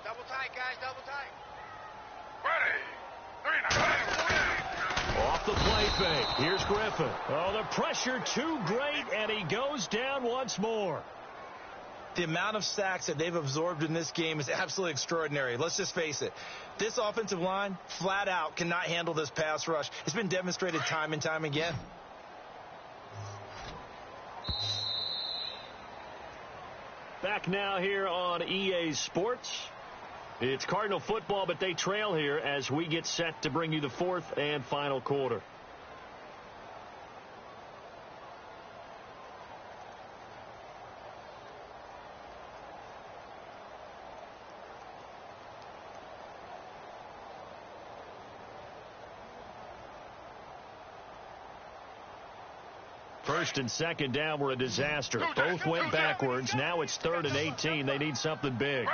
Double tight, guys, double tight. Ready. 3-9. Off the play fake. Here's Griffin. Oh, the pressure too great, and he goes down once more. The amount of sacks that they've absorbed in this game is absolutely extraordinary. Let's just face it. This offensive line, flat out, cannot handle this pass rush. It's been demonstrated time and time again. Back now here on EA Sports. It's Cardinal football, but they trail here as we get set to bring you the 4th and final quarter. First and second down were a disaster. Both went backwards. Now it's 3rd and 18. They need something big.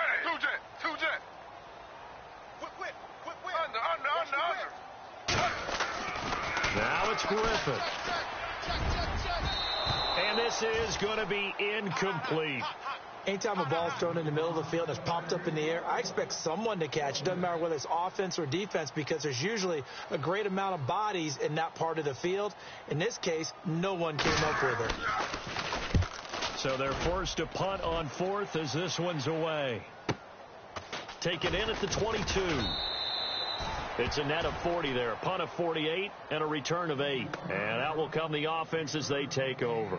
Now it's Griffin. And this is going to be incomplete. Anytime a ball's thrown in the middle of the field and it's popped up in the air, I expect someone to catch. It doesn't matter whether it's offense or defense because there's usually a great amount of bodies in that part of the field. In this case, no one came up with it. So they're forced to punt on 4th as this one's away. Take it in at the 22. It's a net of 40 there, a punt of 48 and a return of 8. And out will come the offense as they take over.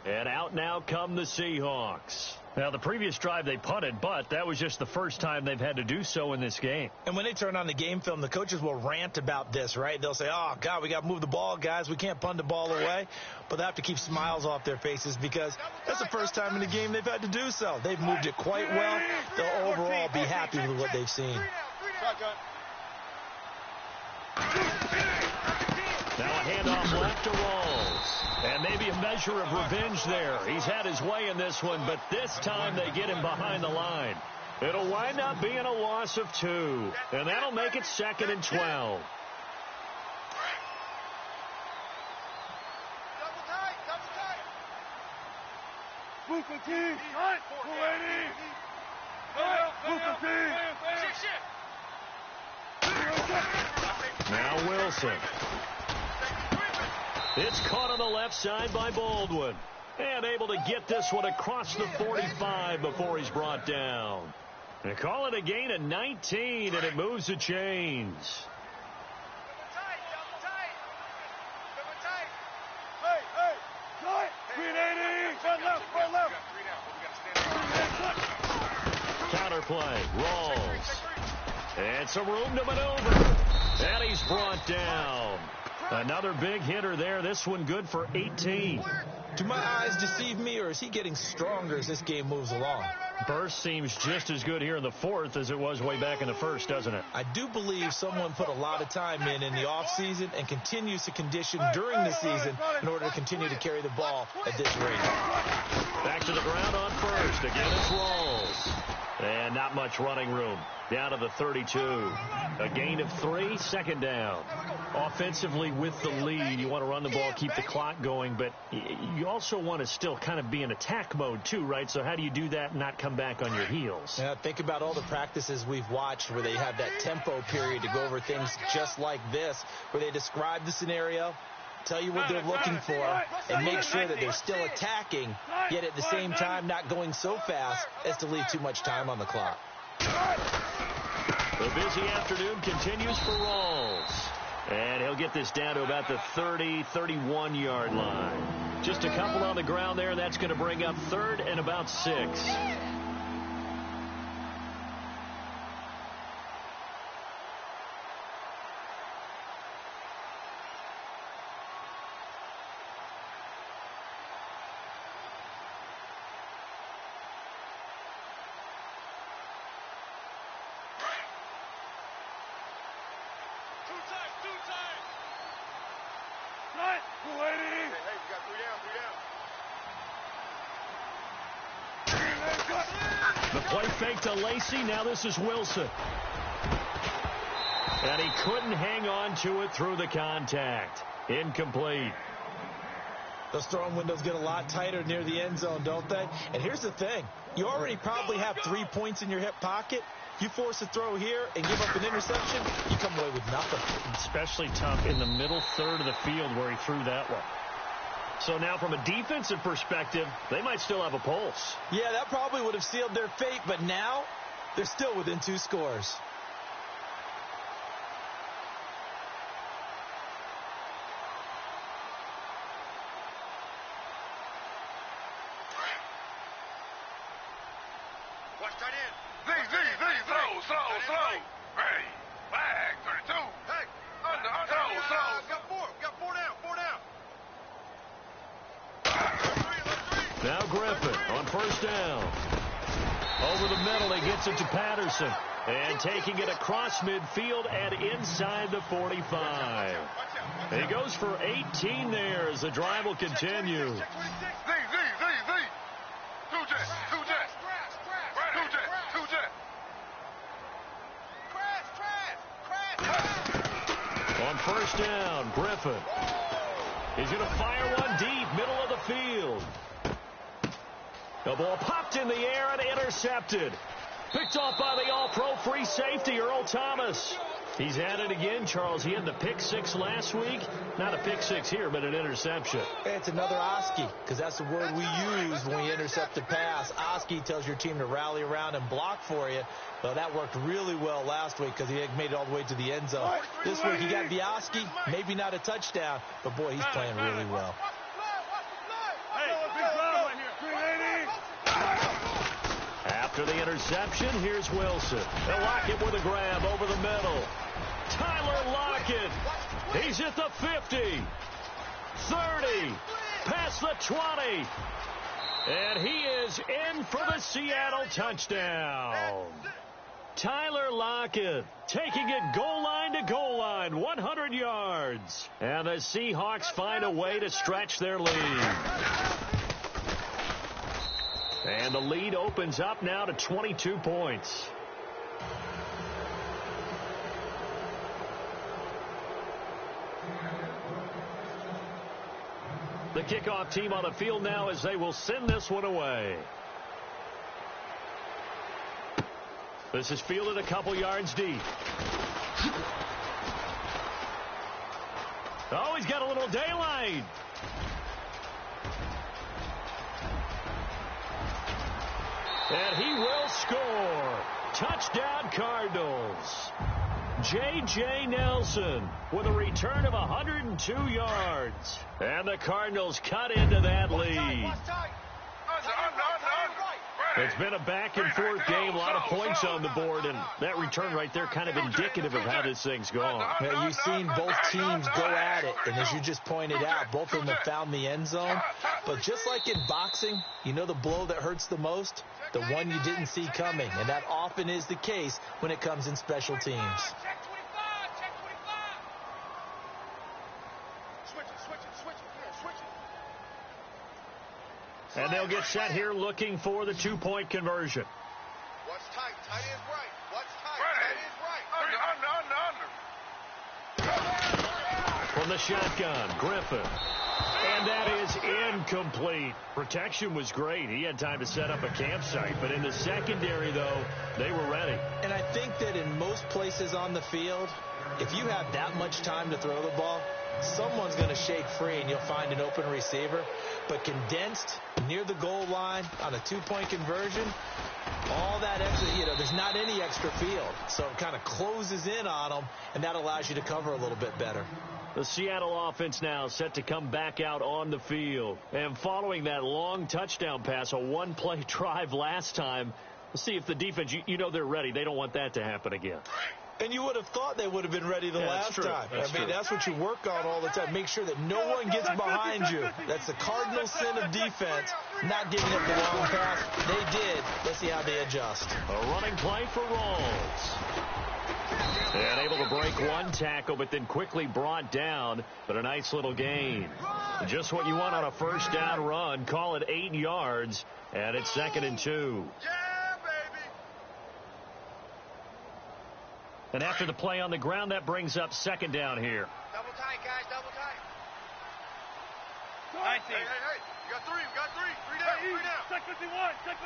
And out now come the Seahawks. Now, the previous drive they punted, but that was just the first time they've had to do so in this game. And when they turn on the game film, the coaches will rant about this, right? They'll say, oh, God, we got to move the ball, guys. We can't punt the ball away. But they have to keep smiles off their faces because that's the first time in the game they've had to do so. They've moved it quite well. They'll overall be happy with what they've seen. Now a handoff left to Rawls. And maybe a measure of revenge there. He's had his way in this one, but this time they get him behind the line. It'll wind up being a loss of 2. And that'll make it 2nd and 12. Now Wilson. It's caught on the left side by Baldwin. And able to get this one across the 45 before he's brought down. They call it a gain of 19, and it moves the chains. their play. Rolls. And some room to maneuver. And he's brought down. Another big hitter there. This one good for 18. Do my eyes deceive me, or is he getting stronger as this game moves along? Burst seems just as good here in the fourth as it was way back in the first, doesn't it? I do believe someone put a lot of time in the offseason and continues to condition during the season in order to continue to carry the ball at this rate. Back to the ground on first. Again, it's Rolls. And not much running room. Down to the 32. A gain of 3, second down. Offensively with the lead, you want to run the ball, keep the clock going, but you also want to still kind of be in attack mode too, right? So how do you do that and not come back on your heels? Yeah, think about all the practices we've watched where they have that tempo period to go over things just like this, where they describe the scenario, tell you what they're looking for, and make sure that they're still attacking, yet at the same time not going so fast as to leave too much time on the clock. The busy afternoon continues for Rolls. And he'll get this down to about the 30, 31-yard line. Just a couple on the ground there. That's going to bring up third and about 6. The play fake to Lacey. Now this is Wilson. And he couldn't hang on to it through the contact. Incomplete. Those throwing windows get a lot tighter near the end zone, don't they? And here's the thing. You already probably have 3 points in your hip pocket. You force a throw here and give up an interception, you come away with nothing. Especially tough in the middle third of the field where he threw that one. So now from a defensive perspective, they might still have a pulse. Yeah, that probably would have sealed their fate, but now they're still within 2 scores. Watch tight end. Slow. Hey, flag, 32. Hey, under. Slow. Got four down. Now Griffin on first down. Over the middle, he gets it to Patterson. And taking it across midfield and inside the 45. He goes for 18 there as the drive will continue. On first down, Griffin. He's going to fire one deep, middle of the field. The ball popped in the air and intercepted. Picked off by the all-pro free safety, Earl Thomas. He's at it again, Charles. He had the pick 6 last week. Not a pick 6 here, but an interception. It's another Oski, because that's the word we use when we intercept a pass. Oski tells your team to rally around and block for you. Well, that worked really well last week because he had made it all the way to the end zone. This week he got the Oski, maybe not a touchdown, but boy, he's playing really well. After the interception, here's Wilson. They'll Lockett with a grab over the middle. Tyler Lockett. He's at the 50. 30. Past the 20. And he is in for the Seattle touchdown. Tyler Lockett taking it goal line to goal line, 100 yards. And the Seahawks find a way to stretch their lead. And the lead opens up now to 22 points. The kickoff team on the field now as they will send this one away. This is fielded a couple yards deep. Oh, he's got a little daylight. And he will score. Touchdown, Cardinals. J.J. Nelson with a return of 102 yards. And the Cardinals cut into that lead. It's been a back-and-forth game, a lot of points on the board, and that return right there kind of indicative of how this thing's gone. Now, you've seen both teams go at it, and as you just pointed out, both of them have found the end zone. But just like in boxing, you know the blow that hurts the most? The one you didn't see coming, and that often is the case when it comes in special teams. And they'll get set here looking for the two-point conversion. What's tight? Tight is right. What's tight? Tight is right. From the shotgun, Griffin. And that is incomplete. Protection was great. He had time to set up a campsite. But in the secondary, though, they were ready. And I think that in most places on the field, if you have that much time to throw the ball, someone's going to shake free and you'll find an open receiver. But condensed near the goal line on a two-point conversion, all that extra, there's not any extra field. So it kind of closes in on them, and that allows you to cover a little bit better. The Seattle offense now set to come back out on the field. And following that long touchdown pass, a one-play drive last time, let's see if the defense, they're ready. They don't want that to happen again. And you would have thought they would have been ready the last time. That's what you work on all the time. Make sure that no one gets behind you. That's the cardinal sin of defense, not giving up the long pass. They did. Let's see how they adjust. A running play for Rawls. And able to break one tackle, but then quickly brought down. But a nice little gain. Just what you want on a first down run. Call it 8 yards, and it's 2nd and 2. And after the play on the ground, that brings up 2nd down here. Double tight, guys, double tight. Hey, you got three, Three down. Check 51, check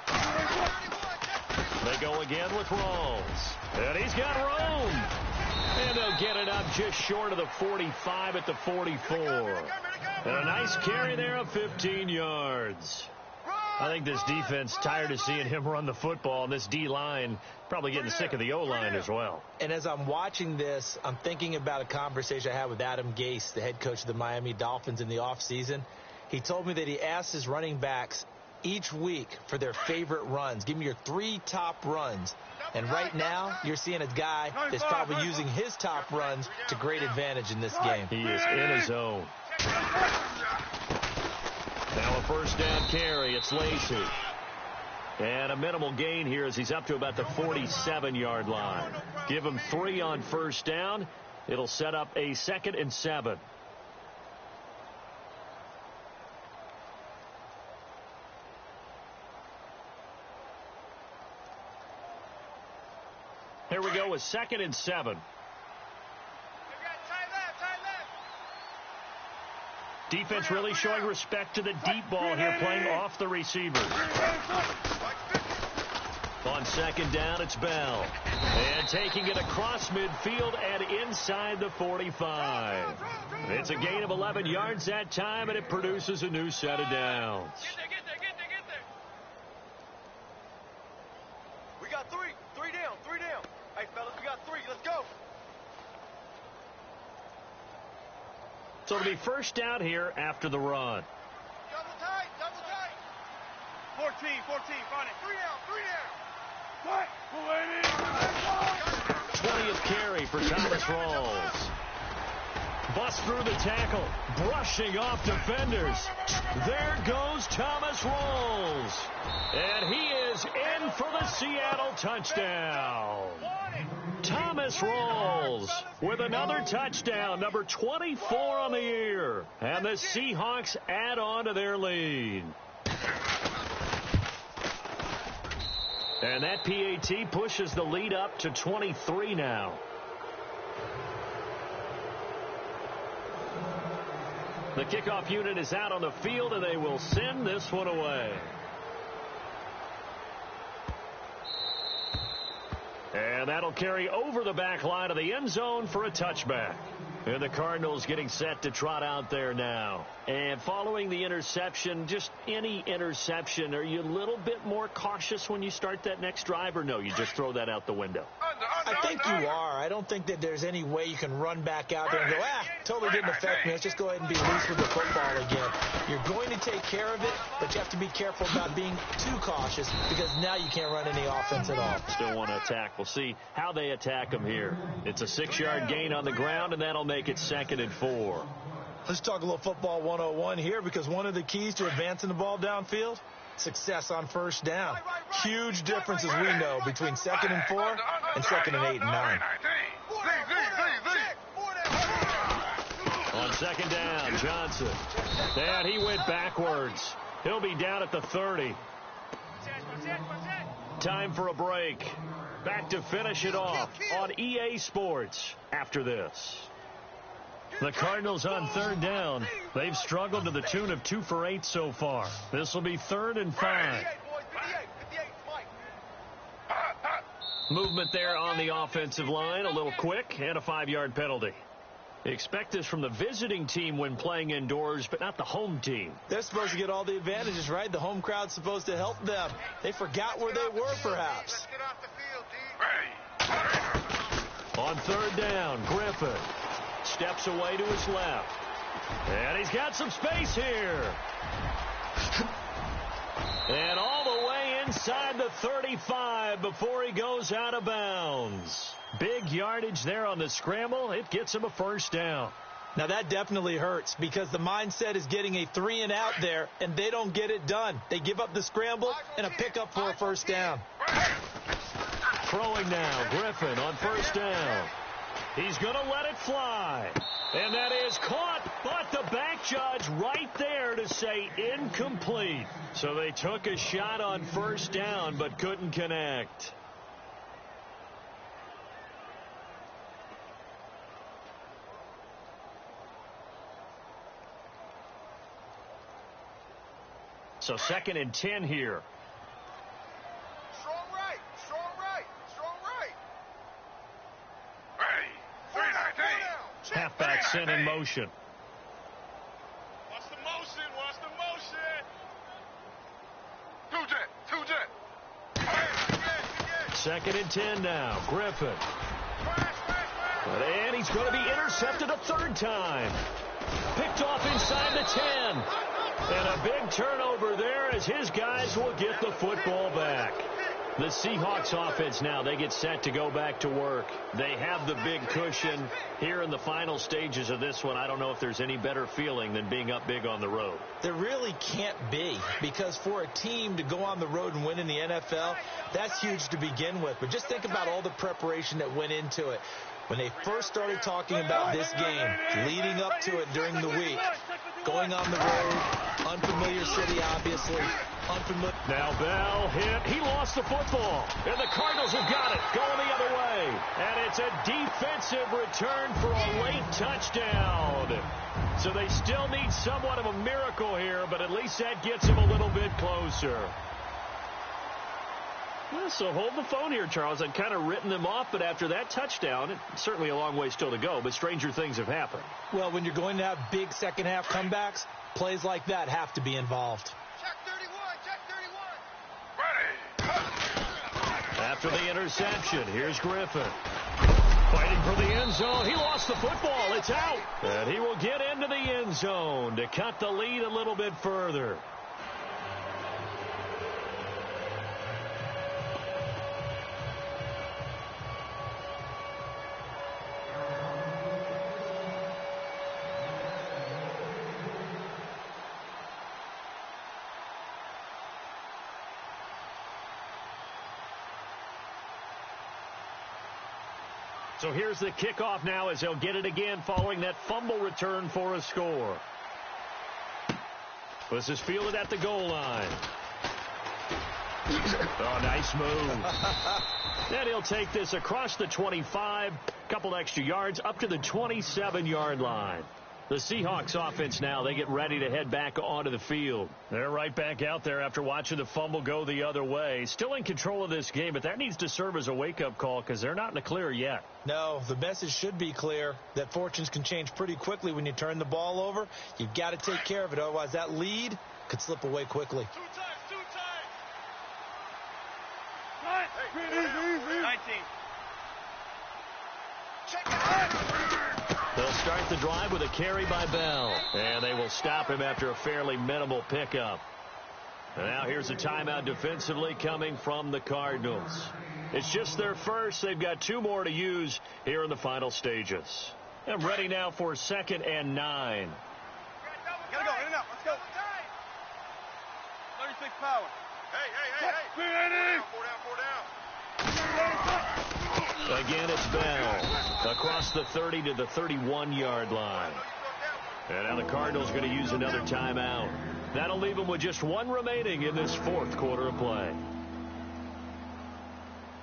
51. They go again with Rawls. And he's got room. And they'll get it up just short of the 45 at the 44. And a nice carry there of 15 yards. I think this defense tired of seeing him run the football, and this D-line probably getting sick of the O-line as well. And as I'm watching this, I'm thinking about a conversation I had with Adam Gase, the head coach of the Miami Dolphins, in the offseason. He told me that he asked his running backs each week for their favorite runs. Give me your 3 top runs. And right now, you're seeing a guy that's probably using his top runs to great advantage in this game. He is in his zone. Now a first down carry. It's Lacey. And a minimal gain here as he's up to about the 47-yard line. Give him 3 on first down. It'll set up a 2nd and 7. Here we go with 2nd and 7. Defense really showing respect to the deep ball here, playing off the receivers. On 2nd down, it's Bell. And taking it across midfield and inside the 45. It's a gain of 11 yards that time, and it produces a new set of downs. Get there. We got 3 down. Hey, fellas, we got 3. Let's go. So it'll be first down here after the run. Double tight. 14, find it. 3 down. 20th carry for Thomas Rawls. Bust through the tackle, brushing off defenders. There goes Thomas Rawls. And he is in for the Seattle touchdown. Thomas Rawls with another touchdown, number 24 on the year. And the Seahawks add on to their lead. And that PAT pushes the lead up to 23 now. The kickoff unit is out on the field, and they will send this one away. And that'll carry over the back line of the end zone for a touchback. And the Cardinals getting set to trot out there now. And following the interception, just any interception, are you a little bit more cautious when you start that next drive, or no, you just throw that out the window? I think you are. I don't think that there's any way you can run back out there and go, totally didn't affect me. Let's just go ahead and be loose with the football again. You're going to take care of it, but you have to be careful about being too cautious because now you can't run any offense at all. Still want to attack. We'll see how they attack them here. It's a 6-yard gain on the ground, and that'll make it 2nd and 4. Let's talk a little football 101 here because one of the keys to advancing the ball downfield, success on first down. Huge difference, as we know, between 2nd and 4 and 2nd and 8 and 9. On 2nd down, Johnson. And he went backwards. He'll be down at the 30. Time for a break. Back to finish it off on EA Sports after this. The Cardinals on 3rd down. They've struggled to the tune of 2 for 8 so far. This will be 3rd and 5. Movement there on the offensive line. A little quick and a 5-yard penalty. Expect this from the visiting team when playing indoors, but not the home team. They're supposed to get all the advantages, right? The home crowd's supposed to help them. They forgot where they were, perhaps. On 3rd down, Griffin steps away to his left. And he's got some space here. And all the way inside the 35 before he goes out of bounds. Big yardage there on the scramble. It gets him a 1st down. Now, that definitely hurts because the mindset is getting a 3-and-out there, and they don't get it done. They give up the scramble and a pickup for a 1st down. Throwing now, Griffin on 1st down. He's going to let it fly. And that is caught, but the back judge right there to say incomplete. So they took a shot on 1st down, but couldn't connect. So 2nd and 10 here. Strong right. Halfback sent in motion. Watch the motion. 2nd and 10 now. Griffin. And he's going to be intercepted a 3rd time. Picked off inside the 10. And a big turnover there as his guys will get the football back. The Seahawks offense now, they get set to go back to work. They have the big cushion here in the final stages of this one. I don't know if there's any better feeling than being up big on the road. There really can't be, because for a team to go on the road and win in the NFL, that's huge to begin with. But just think about all the preparation that went into it. When they first started talking about this game, leading up to it during the week, going on the road, unfamiliar city, obviously. Unfamiliar. Now Bell hit. He lost the football. And the Cardinals have got it. Going the other way. And it's a defensive return for a late touchdown. So they still need somewhat of a miracle here, but at least that gets them a little bit closer. Well, so hold the phone here, Charles. I'd kind of written them off, but after that touchdown, it's certainly a long way still to go, but stranger things have happened. Well, when you're going to have big second-half comebacks, plays like that have to be involved. Check 31. Ready. After the interception, here's Griffin. Fighting for the end zone. He lost the football. It's out. And he will get into the end zone to cut the lead a little bit further. So here's the kickoff now as they'll get it again following that fumble return for a score. This is fielded at the goal line. Oh, nice move. Then he'll take this across the 25, couple extra yards, up to the 27-yard line. The Seahawks offense now, they get ready to head back onto the field. They're right back out there after watching the fumble go the other way. Still in control of this game, but that needs to serve as a wake-up call because they're not in the clear yet. No, the message should be clear that fortunes can change pretty quickly when you turn the ball over. You've got to take care of it, otherwise that lead could slip away quickly. 19. They'll start the drive with a carry by Bell. And they will stop him after a fairly minimal pickup. And now here's a timeout defensively coming from the Cardinals. It's just their first. They've got 2 more to use here in the final stages. And ready now for 2nd and 9. Gotta go, in and out, let's go. 36 power. Hey. 4 down. Again, it's Bell across the 30 to the 31-yard line. And now the Cardinals going to use another timeout. That'll leave them with just 1 remaining in this 4th quarter of play.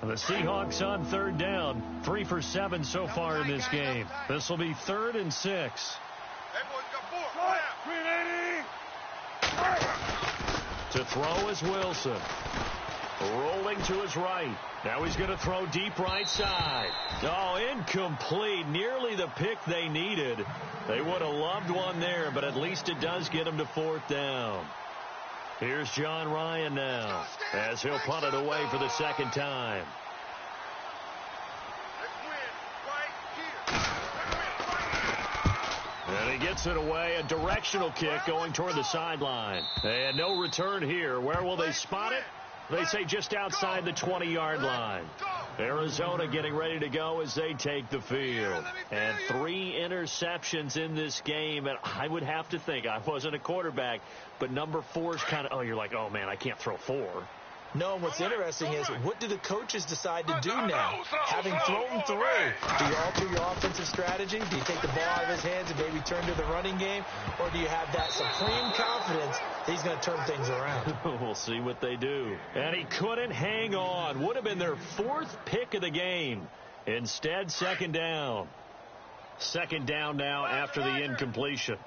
The Seahawks on 3rd down, 3 for 7 so far in this game. This will be 3rd and 6. Hey, boys, got 4. To throw is Wilson. Rolling to his right. Now he's going to throw deep right side. Oh, incomplete. Nearly the pick they needed. They would have loved one there, but at least it does get them to 4th down. Here's John Ryan now as he'll punt it away for the 2nd time. And he gets it away. A directional kick going toward the sideline. And no return here. Where will they spot it? They say just outside the 20-yard line. Arizona getting ready to go as they take the field. And 3 interceptions in this game. And I would have to think, I wasn't a quarterback, but number 4 is kind of, you're like, oh, man, I can't throw 4. No, and what's interesting is, what do the coaches decide to do now? Having thrown 3, do you alter your offensive strategy? Do you take the ball out of his hands and maybe turn to the running game? Or do you have that supreme confidence that he's going to turn things around? We'll see what they do. And he couldn't hang on. Would have been their 4th pick of the game. Instead, 2nd down. 2nd down now after the incompletion.